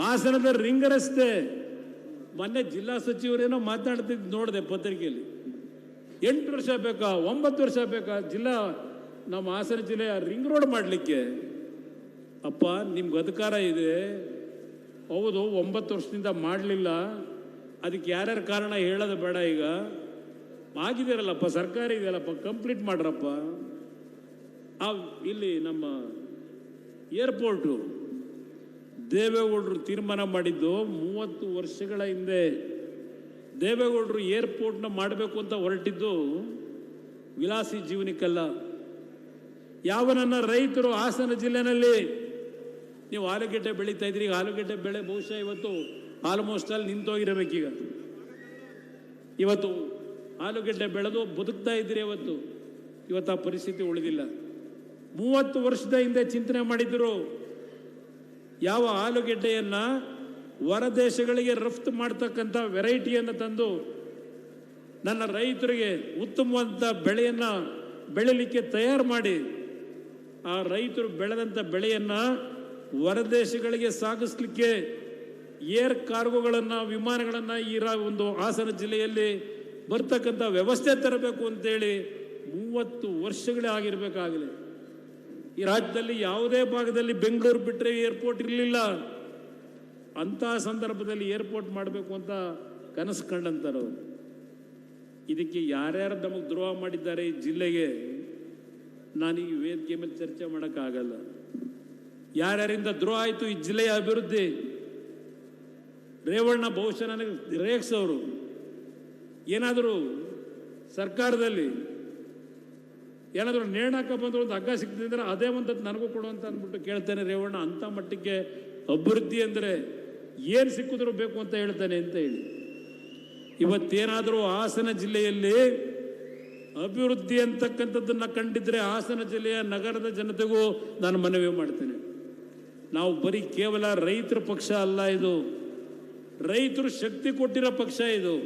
ಹಾಸನದ ರಿಂಗ್ ರಸ್ತೆ ಮೊನ್ನೆ ಜಿಲ್ಲಾ ಸಚಿವರೇನೋ ಮಾತನಾಡ್ತಿದ್ದು ನೋಡಿದೆ ಪತ್ರಿಕೆಯಲ್ಲಿ. 8 ವರ್ಷ ಬೇಕಾ 9 ವರ್ಷ ಬೇಕಾ ಜಿಲ್ಲಾ ನಮ್ಮ ಹಾಸನ ಜಿಲ್ಲೆಯ ರಿಂಗ್ ರೋಡ್ ಮಾಡಲಿಕ್ಕೆ? ಅಪ್ಪ ನಿಮ್ಗೆ ಅಧಿಕಾರ ಇದೆ, ಹೌದು 9 ವರ್ಷದಿಂದ ಮಾಡಲಿಲ್ಲ, ಅದಕ್ಕೆ ಯಾರ್ಯಾರ ಕಾರಣ ಹೇಳೋದು ಬೇಡ. ಈಗ ಆಗಿದ್ದೀರಲ್ಲಪ್ಪ, ಸರ್ಕಾರ ಇದೆಯಲ್ಲಪ್ಪ, ಕಂಪ್ಲೀಟ್ ಮಾಡ್ರಪ್ಪ. ಇಲ್ಲಿ ನಮ್ಮ ಏರ್ಪೋರ್ಟು ದೇವೇಗೌಡರು ತೀರ್ಮಾನ ಮಾಡಿದ್ದು 30 ವರ್ಷಗಳ ಹಿಂದೆ. ದೇವೇಗೌಡರು ಏರ್ಪೋರ್ಟ್ನ ಮಾಡಬೇಕು ಅಂತ ಹೊರಟಿದ್ದು ವಿಲಾಸಿ ಜೀವನಕ್ಕಲ್ಲ. ಯಾವನನ್ನ ರೈತರು ಹಾಸನ ಜಿಲ್ಲೆನಲ್ಲಿ ನೀವು ಆಲೂಗೆಡ್ಡೆ ಬೆಳೀತಾ ಇದ್ರಿ, ಆಲೂಗೆಡ್ಡೆ ಬೆಳೆ ಬಹುಶಃ ಇವತ್ತು ಆಲ್ಮೋಸ್ಟ್ ಅಲ್ಲಿ ನಿಂತೋಗಿರಬೇಕೀಗ. ಇವತ್ತು ಆಲೂಗೆಡ್ಡೆ ಬೆಳೆದು ಬದುಕ್ತಾ ಇದ್ದೀರಿ, ಇವತ್ತು ಆ ಪರಿಸ್ಥಿತಿ ಉಳಿದಿಲ್ಲ. 30 ವರ್ಷದ ಹಿಂದೆ ಚಿಂತನೆ ಮಾಡಿದ್ರು ಯಾವ ಆಲೂಗೆಡ್ಡೆಯನ್ನ ಹೊರ ದೇಶಗಳಿಗೆ ರಫ್ತು ಮಾಡ್ತಕ್ಕಂಥ ವೆರೈಟಿಯನ್ನು ತಂದು ನನ್ನ ರೈತರಿಗೆ ಉತ್ತಮವಾದ ಬೆಳೆಯನ್ನು ಬೆಳಿಲಿಕ್ಕೆ ತಯಾರು ಮಾಡಿ ಆ ರೈತರು ಬೆಳೆದಂಥ ಬೆಳೆಯನ್ನು ಹೊರ ದೇಶಗಳಿಗೆ ಸಾಗಿಸ್ಲಿಕ್ಕೆ ಏರ್ ಕಾರ್ಗೋಗಳನ್ನು, ವಿಮಾನಗಳನ್ನು ಈ ಒಂದು ಹಾಸನ ಜಿಲ್ಲೆಯಲ್ಲಿ ಬರ್ತಕ್ಕಂಥ ವ್ಯವಸ್ಥೆ ತರಬೇಕು ಅಂತೇಳಿ 30 ವರ್ಷಗಳೇ ಆಗಿರಬೇಕಾಗಲಿ. ಈ ರಾಜ್ಯದಲ್ಲಿ ಯಾವುದೇ ಭಾಗದಲ್ಲಿ ಬೆಂಗಳೂರು ಬಿಟ್ಟರೆ ಏರ್ಪೋರ್ಟ್ ಇರಲಿಲ್ಲ. ಅಂತಹ ಸಂದರ್ಭದಲ್ಲಿ ಏರ್ಪೋರ್ಟ್ ಮಾಡಬೇಕು ಅಂತ ಕನಸು ಕಂಡಂತರು. ಇದಕ್ಕೆ ಯಾರ್ಯಾರು ನಮಗೆ ದ್ರೋಹ ಮಾಡಿದ್ದಾರೆ ಈ ಜಿಲ್ಲೆಗೆ ನಾನು ಈ ವೇದಿಕೆ ಮೇಲೆ ಚರ್ಚೆ ಮಾಡೋಕ್ಕಾಗಲ್ಲ. ಯಾರ್ಯಾರಿಂದ ದ್ರೋಹ ಆಯಿತು ಈ ಜಿಲ್ಲೆಯ ಅಭಿವೃದ್ಧಿ. ರೇವಣ್ಣ ಬಹುಶಃ ನನಗೆ ರೇಗಿಸೋರು ಏನಾದರೂ ಸರ್ಕಾರದಲ್ಲಿ ಏನಾದರೂ ನೇಣಾಕ ಬಂದು ಒಂದು ಹಗ್ಗ ಸಿಗ್ತಿದ್ರೆ ಅದೇ ಒಂದು ನನಗೂ ಕೊಡುವಂತ ಅಂದ್ಬಿಟ್ಟು ಕೇಳ್ತೇನೆ. ರೇವಣ್ಣ ಅಂಥ ಮಟ್ಟಕ್ಕೆ ಅಭಿವೃದ್ಧಿ ಅಂದರೆ ಏನು ಸಿಕ್ಕಿದ್ರು ಬೇಕು ಅಂತ ಹೇಳ್ತಾನೆ ಅಂತ ಹೇಳಿ. ಇವತ್ತೇನಾದರೂ ಹಾಸನ ಜಿಲ್ಲೆಯಲ್ಲಿ ಅಭಿವೃದ್ಧಿ ಅಂತಕ್ಕಂಥದ್ದನ್ನು ಕಂಡಿದ್ರೆ ಹಾಸನ ಜಿಲ್ಲೆಯ ನಗರದ ಜನತೆಗೂ ನಾನು ಮನವಿ ಮಾಡ್ತೇನೆ. ನಾವು ಬರೀ ಕೇವಲ ರೈತರ ಪಕ್ಷ ಅಲ್ಲ, ಇದು ರೈತರು ಶಕ್ತಿ ಕೊಟ್ಟಿರೋ ಪಕ್ಷ ಇದು.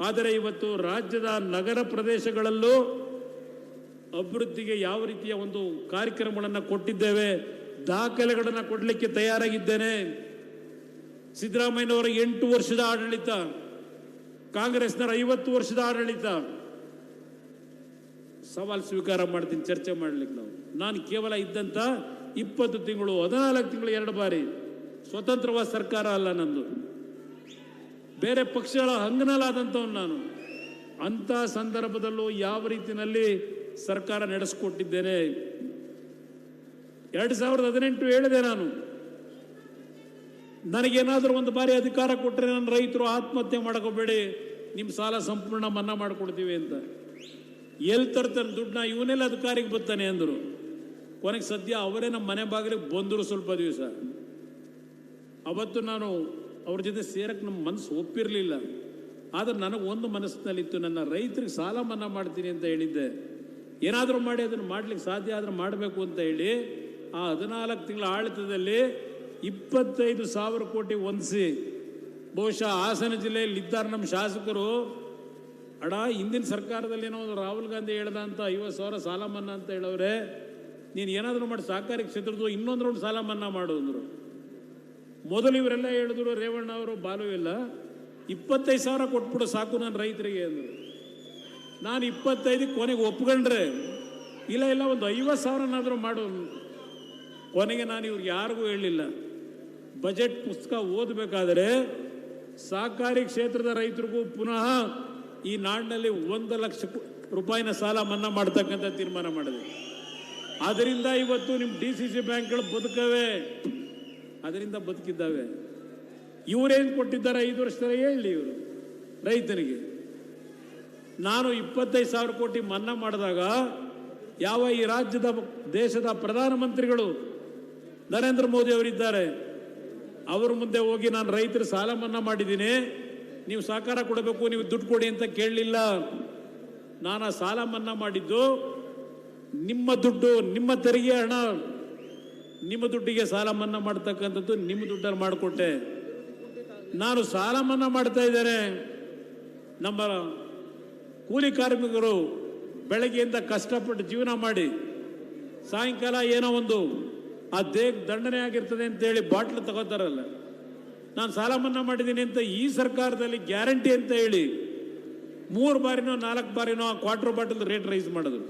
ಆದರೆ ಇವತ್ತು ರಾಜ್ಯದ ನಗರ ಪ್ರದೇಶಗಳಲ್ಲೂ ಅಭಿವೃದ್ಧಿಗೆ ಯಾವ ರೀತಿಯ ಒಂದು ಕಾರ್ಯಕ್ರಮಗಳನ್ನು ಕೊಟ್ಟಿದ್ದೇವೆ, ದಾಖಲೆಗಳನ್ನು ಕೊಡಲಿಕ್ಕೆ ತಯಾರಾಗಿದ್ದೇನೆ. ಸಿದ್ದರಾಮಯ್ಯನವರ 8 ವರ್ಷದ ಆಡಳಿತ, ಕಾಂಗ್ರೆಸ್ನವರ 50 ವರ್ಷದ ಆಡಳಿತ, ಸವಾಲು ಸ್ವೀಕಾರ ಮಾಡ್ತೀನಿ ಚರ್ಚೆ ಮಾಡ್ಲಿಕ್ಕೆ. ನಾನು ಕೇವಲ ಇದ್ದಂಥ 20 ತಿಂಗಳು 14 ತಿಂಗಳು 2 ಬಾರಿ ಸ್ವತಂತ್ರವಾದ ಸರ್ಕಾರ ಅಲ್ಲ ನಂದು, ಬೇರೆ ಪಕ್ಷಗಳ ಹಂಗನಲ್ಲಾದಂಥವನು ನಾನು. ಅಂಥ ಸಂದರ್ಭದಲ್ಲೂ ಯಾವ ರೀತಿಯಲ್ಲಿ ಸರ್ಕಾರ ನಡೆಸಿಕೊಟ್ಟಿದ್ದೇನೆ. 2018 ಹೇಳಿದೆ ನಾನು, ನನಗೇನಾದರೂ ಒಂದು ಬಾರಿ ಅಧಿಕಾರ ಕೊಟ್ಟರೆ ನನ್ನ ರೈತರು ಆತ್ಮಹತ್ಯೆ ಮಾಡ್ಕೋಬೇಡಿ, ನಿಮ್ಮ ಸಾಲ ಸಂಪೂರ್ಣ ಮನ್ನಾ ಮಾಡಿಕೊಡ್ತೀವಿ ಅಂತ. ಎಲ್ಲಿ ತರ್ತಾನೆ ದುಡ್ಡನ್ನ, ಇವನೆಲ್ಲ ಅಧಿಕಾರಿಗೆ ಬರ್ತಾನೆ ಅಂದರು. ಕೊನೆಗೆ ಸದ್ಯ ಅವರೇ ನಮ್ಮ ಮನೆ ಬಾಗಿಲಿಗೆ ಬಂದರು ಸ್ವಲ್ಪ ದಿವಸ. ಅವತ್ತು ನಾನು ಅವ್ರ ಜೊತೆ ಸೇರಕ್ಕೆ ನಮ್ಮ ಮನಸ್ಸು ಒಪ್ಪಿರಲಿಲ್ಲ. ಆದರೆ ನನಗೆ ಒಂದು ಮನಸ್ಸಿನಲ್ಲಿತ್ತು, ನನ್ನ ರೈತರಿಗೆ ಸಾಲ ಮನ್ನಾ ಮಾಡ್ತೀನಿ ಅಂತ ಹೇಳಿದ್ದೆ. ಏನಾದರೂ ಮಾಡಿ ಅದನ್ನು ಮಾಡ್ಲಿಕ್ಕೆ ಸಾಧ್ಯ ಆದರೆ ಮಾಡಬೇಕು ಅಂತ ಹೇಳಿ ಆ 14 ತಿಂಗಳ ಆಡಳಿತದಲ್ಲಿ 25,000 ಕೋಟಿ ಹೊಂದಿಸಿ, ಬಹುಶಃ ಹಾಸನ ಜಿಲ್ಲೆಯಲ್ಲಿ ಇದ್ದಾರೆ ನಮ್ಮ ಶಾಸಕರು, ಅಡ ಹಿಂದಿನ ಸರ್ಕಾರದಲ್ಲಿ ಏನೋ ಒಂದು ರಾಹುಲ್ ಗಾಂಧಿ ಹೇಳ್ದ ಅಂತ 50,000 ಸಾಲ ಮನ್ನಾ ಅಂತ ಹೇಳವ್ರೆ, ನೀನು ಏನಾದರೂ ಮಾಡಿ ಸಹಕಾರಿ ಕ್ಷೇತ್ರದ್ದು ಇನ್ನೊಂದು ರೌಂಡ್ ಸಾಲ ಮನ್ನಾ ಮಾಡು ಅಂದರು. ಮೊದಲು ಇವರೆಲ್ಲ ಹೇಳಿದ್ರು, ರೇವಣ್ಣ ಅವರು ಬಾಲು ಇಲ್ಲ, 25,000 ಕೊಟ್ಬಿಡು ಸಾಕು ನನ್ನ ರೈತರಿಗೆ ಅಂದರು. ನಾನು 25 ಕೊನೆಗೆ ಒಪ್ಕೊಂಡ್ರೆ, ಇಲ್ಲ ಒಂದು 50,000ನಾದರೂ ಮಾಡು. ಕೊನೆಗೆ ನಾನು ಇವ್ರಿಗೆ ಯಾರಿಗೂ ಹೇಳಲಿಲ್ಲ. ಬಜೆಟ್ ಪುಸ್ತಕ ಓದಬೇಕಾದರೆ ಸಹಕಾರಿ ಕ್ಷೇತ್ರದ ರೈತರಿಗೂ ಪುನಃ ಈ ನಾಡಿನಲ್ಲಿ 1 ಲಕ್ಷ ರೂಪಾಯಿನ ಸಾಲ ಮನ್ನಾ ಮಾಡ್ತಕ್ಕಂಥ ತೀರ್ಮಾನ ಮಾಡಿದೆ. ಅದರಿಂದ ಇವತ್ತು ನಿಮ್ಮ DCC ಬ್ಯಾಂಕ್ಗಳು ಬದುಕವೆ, ಅದರಿಂದ ಬದುಕಿದ್ದಾವೆ. ಇವರೇನು ಕೊಟ್ಟಿದ್ದಾರೆ 5 ವರ್ಷದಲ್ಲಿ ಹೇಳಿ ಇವರು ರೈತನಿಗೆ. ನಾನು 25,000 ಕೋಟಿ ಮನ್ನಾ ಮಾಡಿದಾಗ ಯಾವ ಈ ರಾಜ್ಯದ ದೇಶದ ಪ್ರಧಾನಮಂತ್ರಿಗಳು ನರೇಂದ್ರ ಮೋದಿ ಅವರಿದ್ದಾರೆ, ಅವ್ರ ಮುಂದೆ ಹೋಗಿ ನಾನು ರೈತರ ಸಾಲ ಮನ್ನಾ ಮಾಡಿದ್ದೀನಿ, ನೀವು ಸಹಕಾರ ಕೊಡಬೇಕು, ನೀವು ದುಡ್ಡು ಕೊಡಿ ಅಂತ ಕೇಳಲಿಲ್ಲ. ನಾನು ಆ ಸಾಲ ಮನ್ನಾ ಮಾಡಿದ್ದು ನಿಮ್ಮ ದುಡ್ಡು, ನಿಮ್ಮ ತೆರಿಗೆ ಹಣ, ನಿಮ್ಮ ದುಡ್ಡಿಗೆ ಸಾಲ ಮನ್ನಾ ಮಾಡ್ತಕ್ಕಂಥದ್ದು ನಿಮ್ಮ ದುಡ್ಡನ್ನು ಮಾಡಿಕೊಟ್ಟೆ. ನಾನು ಸಾಲ ಮನ್ನಾ ಮಾಡ್ತಾ ಇದ್ದೇನೆ. ನಮ್ಮ ಕೂಲಿ ಕಾರ್ಮಿಕರು ಬೆಳಗ್ಗೆಯಿಂದ ಕಷ್ಟಪಟ್ಟು ಜೀವನ ಮಾಡಿ ಸಾಯಂಕಾಲ ಏನೋ ಒಂದು ಆ ದಂಡನೆ ಆಗಿರ್ತದೆ ಅಂತೇಳಿ ಬಾಟ್ಲು ತಗೋತಾರಲ್ಲ, ನಾನು ಸಾಲ ಮನ್ನಾ ಮಾಡಿದ್ದೀನಿ ಅಂತ ಈ ಸರ್ಕಾರದಲ್ಲಿ ಗ್ಯಾರಂಟಿ ಅಂತ ಹೇಳಿ 3 ಬಾರಿನೋ 4 ಬಾರಿನೋ ಆ ಕ್ವಾರ್ಟರ್ ಬಾಟಲ್ ರೇಟ್ ರೈಸ್ ಮಾಡೋದು,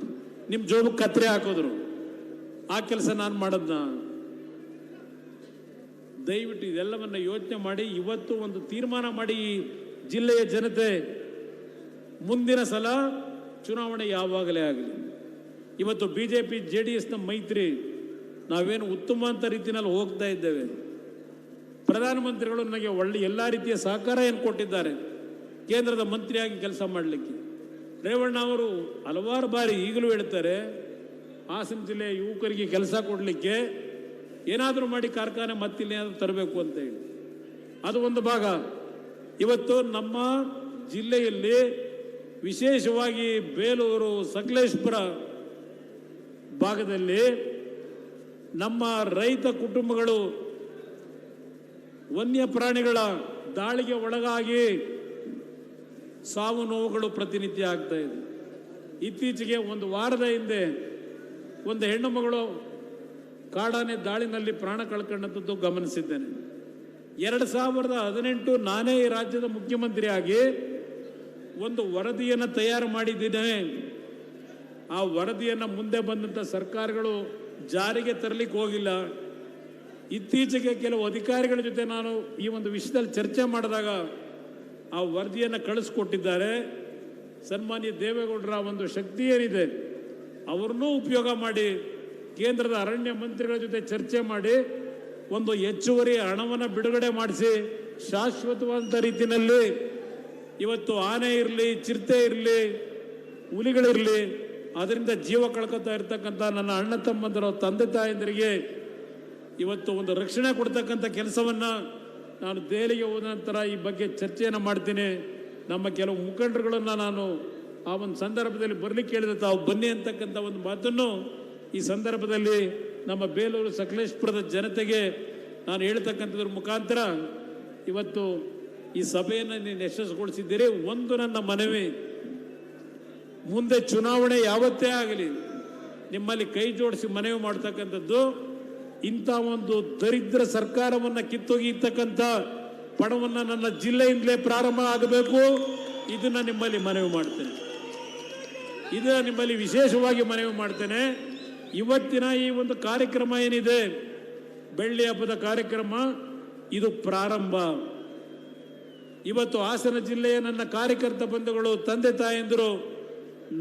ನಿಮ್ಮ ಜೋಬಕ್ಕೆ ಕತ್ರೆ ಹಾಕೋದ್ರು. ಆ ಕೆಲಸ ನಾನು ಮಾಡೋದ್ನ? ದಯವಿಟ್ಟು ಇದೆಲ್ಲವನ್ನ ಯೋಚನೆ ಮಾಡಿ ಇವತ್ತು ಒಂದು ತೀರ್ಮಾನ ಮಾಡಿ, ಈ ಜಿಲ್ಲೆಯ ಜನತೆ ಮುಂದಿನ ಸಲ ಚುನಾವಣೆ ಯಾವಾಗಲೇ ಆಗಲಿ, ಇವತ್ತು BJP JDSನ ಮೈತ್ರಿ ನಾವೇನು ಉತ್ತಮ ಅಂತ ರೀತಿಯಲ್ಲಿ ಹೋಗ್ತಾ ಇದ್ದೇವೆ. ಪ್ರಧಾನಮಂತ್ರಿಗಳು ನನಗೆ ಒಳ್ಳೆ ಎಲ್ಲ ರೀತಿಯ ಸಹಕಾರ ಏನು ಕೊಟ್ಟಿದ್ದಾರೆ ಕೇಂದ್ರದ ಮಂತ್ರಿಯಾಗಿ ಕೆಲಸ ಮಾಡಲಿಕ್ಕೆ. ರೇವಣ್ಣ ಅವರು ಹಲವಾರು ಬಾರಿ ಈಗಲೂ ಹೇಳ್ತಾರೆ, ಹಾಸನ ಜಿಲ್ಲೆಯ ಯುವಕರಿಗೆ ಕೆಲಸ ಕೊಡಲಿಕ್ಕೆ ಏನಾದರೂ ಮಾಡಿ ಕಾರ್ಖಾನೆ ಮತ್ತಿಲ್ಲೇನಾದರೂ ತರಬೇಕು ಅಂತ ಹೇಳಿ. ಅದು ಒಂದು ಭಾಗ. ಇವತ್ತು ನಮ್ಮ ಜಿಲ್ಲೆಯಲ್ಲಿ ವಿಶೇಷವಾಗಿ ಬೇಲೂರು, ಸಕಲೇಶಪುರ ಭಾಗದಲ್ಲಿ ನಮ್ಮ ರೈತ ಕುಟುಂಬಗಳು ವನ್ಯ ಪ್ರಾಣಿಗಳ ದಾಳಿಗೆ ಒಳಗಾಗಿ ಸಾವು ನೋವುಗಳು ಪ್ರತಿನಿತ್ಯ ಆಗ್ತಾ ಇದೆ. ಇತ್ತೀಚೆಗೆ ಒಂದು ವಾರದ ಹಿಂದೆ ಒಂದು ಹೆಣ್ಣು ಮಗಳು ಕಾಡಾನೆ ದಾಳಿನಲ್ಲಿ ಪ್ರಾಣ ಕಳ್ಕೊಂಡಂಥದ್ದು ಗಮನಿಸಿದ್ದೇನೆ. 2018 ನಾನೇ ಈ ರಾಜ್ಯದ ಮುಖ್ಯಮಂತ್ರಿಯಾಗಿ ಒಂದು ವರದಿಯನ್ನು ತಯಾರು ಮಾಡಿದ್ದೇನೆ. ಆ ವರದಿಯನ್ನು ಮುಂದೆ ಬಂದಂಥ ಸರ್ಕಾರಗಳು ಜಾರಿಗೆ ತರಲಿಕ್ಕೆ ಹೋಗಿಲ್ಲ. ಇತ್ತೀಚೆಗೆ ಕೆಲವು ಅಧಿಕಾರಿಗಳ ಜೊತೆ ನಾನು ಈ ಒಂದು ವಿಷಯದಲ್ಲಿ ಚರ್ಚೆ ಮಾಡಿದಾಗ ಆ ವರದಿಯನ್ನು ಕಳಿಸ್ಕೊಟ್ಟಿದ್ದಾರೆ. ಸನ್ಮಾನ್ಯ ದೇವೇಗೌಡರ ಒಂದು ಶಕ್ತಿ ಏನಿದೆ ಅವ್ರನ್ನೂ ಉಪಯೋಗ ಮಾಡಿ ಕೇಂದ್ರದ ಅರಣ್ಯ ಮಂತ್ರಿಗಳ ಜೊತೆ ಚರ್ಚೆ ಮಾಡಿ ಒಂದು ಹೆಚ್ಚುವರಿ ಹಣವನ್ನು ಬಿಡುಗಡೆ ಮಾಡಿಸಿ ಶಾಶ್ವತವಾದ ರೀತಿಯಲ್ಲಿ ಇವತ್ತು ಆನೆ ಇರಲಿ, ಚಿರತೆ ಇರಲಿ, ಹುಲಿಗಳಿರಲಿ, ಅದರಿಂದ ಜೀವ ಕಳ್ಕೊತಾ ಇರ್ತಕ್ಕಂಥ ನನ್ನ ಅಣ್ಣ ತಮ್ಮಂದಿರ ತಂದೆ ತಾಯಂದಿರಿಗೆ ಇವತ್ತು ಒಂದು ರಕ್ಷಣೆ ಕೊಡ್ತಕ್ಕಂಥ ಕೆಲಸವನ್ನು ನಾನು ದೆಹಲಿಗೆ ಹೋದ ನಂತರ ಈ ಬಗ್ಗೆ ಚರ್ಚೆಯನ್ನು ಮಾಡ್ತೀನಿ. ನಮ್ಮ ಕೆಲವು ಮುಖಂಡರುಗಳನ್ನು ನಾನು ಆ ಒಂದು ಸಂದರ್ಭದಲ್ಲಿ ಬರಲಿಕ್ಕೆ ಹೇಳಿದ, ತಾವು ಬನ್ನಿ ಅಂತಕ್ಕಂಥ ಒಂದು ಮಾತನ್ನು ಈ ಸಂದರ್ಭದಲ್ಲಿ ನಮ್ಮ ಬೇಲೂರು ಸಕಲೇಶಪುರದ ಜನತೆಗೆ ನಾನು ಹೇಳ್ತಕ್ಕಂಥದ್ರ ಮುಖಾಂತರ ಇವತ್ತು ಈ ಸಭೆಯನ್ನು ನೀನು ಯಶಸ್ಸುಗೊಳಿಸಿದ್ದೀರಿ. ಒಂದು ನನ್ನ ಮನವಿ, ಮುಂದೆ ಚುನಾವಣೆ ಯಾವತ್ತೇ ಆಗಲಿ ನಿಮ್ಮಲ್ಲಿ ಕೈ ಜೋಡಿಸಿ ಮನವಿ ಮಾಡ್ತಕ್ಕಂಥದ್ದು, ಇಂಥ ಒಂದು ದರಿದ್ರ ಸರ್ಕಾರವನ್ನು ಕಿತ್ತೊಗೆಯತಕ್ಕಂಥ ಪಣವನ್ನು ನನ್ನ ಜಿಲ್ಲೆಯಿಂದಲೇ ಪ್ರಾರಂಭ ಆಗಬೇಕು. ಇದನ್ನು ನಿಮ್ಮಲ್ಲಿ ಮನವಿ ಮಾಡ್ತೇನೆ. ಇದನ್ನು ನಿಮ್ಮಲ್ಲಿ ವಿಶೇಷವಾಗಿ ಮನವಿ ಮಾಡ್ತೇನೆ. ಇವತ್ತಿನ ಈ ಒಂದು ಕಾರ್ಯಕ್ರಮ ಏನಿದೆ, ಬೆಳ್ಳಿ ಹಬ್ಬದ ಕಾರ್ಯಕ್ರಮ, ಇದು ಪ್ರಾರಂಭ. ಇವತ್ತು ಹಾಸನ ಜಿಲ್ಲೆಯ ನನ್ನ ಕಾರ್ಯಕರ್ತ ಬಂಧುಗಳು, ತಂದೆ ತಾಯಂದಿರು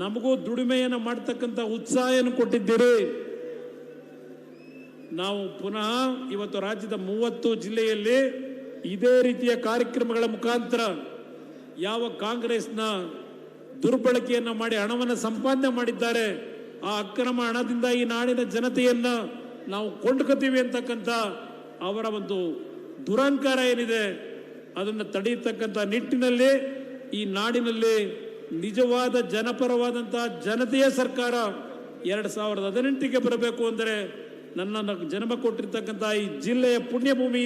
ನಮಗೂ ದುಡಿಮೆಯನ್ನು ಮಾಡ್ತಕ್ಕಂಥ ಉತ್ಸಾಹವನ್ನು ಕೊಟ್ಟಿದ್ದೀರಿ. ನಾವು ಪುನಃ ಇವತ್ತು ರಾಜ್ಯದ 30 ಜಿಲ್ಲೆಯಲ್ಲಿ ಇದೇ ರೀತಿಯ ಕಾರ್ಯಕ್ರಮಗಳ ಮುಖಾಂತರ ಯಾವ ಕಾಂಗ್ರೆಸ್ನ ದುರ್ಬಳಕೆಯನ್ನು ಮಾಡಿ ಹಣವನ್ನು ಸಂಪಾದನೆ ಮಾಡಿದ್ದಾರೆ, ಆ ಅಕ್ರಮ ಹಣದಿಂದ ಈ ನಾಡಿನ ಜನತೆಯನ್ನು ನಾವು ಕೊಂಡ್ಕೊತೀವಿ ಅಂತಕ್ಕಂಥ ಅವರ ಒಂದು ದುರಹಂಕಾರ ಏನಿದೆ ಅದನ್ನು ತಡೆಯತಕ್ಕಂಥ ನಿಟ್ಟಿನಲ್ಲಿ ಈ ನಾಡಿನಲ್ಲಿ ನಿಜವಾದ ಜನಪರವಾದಂತಹ ಜನತೆಯ ಸರ್ಕಾರ 2018ಗೆ ಬರಬೇಕು ಅಂದರೆ ನನ್ನನ್ನು ಜನ್ಮ ಕೊಟ್ಟಿರ್ತಕ್ಕಂಥ ಈ ಜಿಲ್ಲೆಯ ಪುಣ್ಯಭೂಮಿ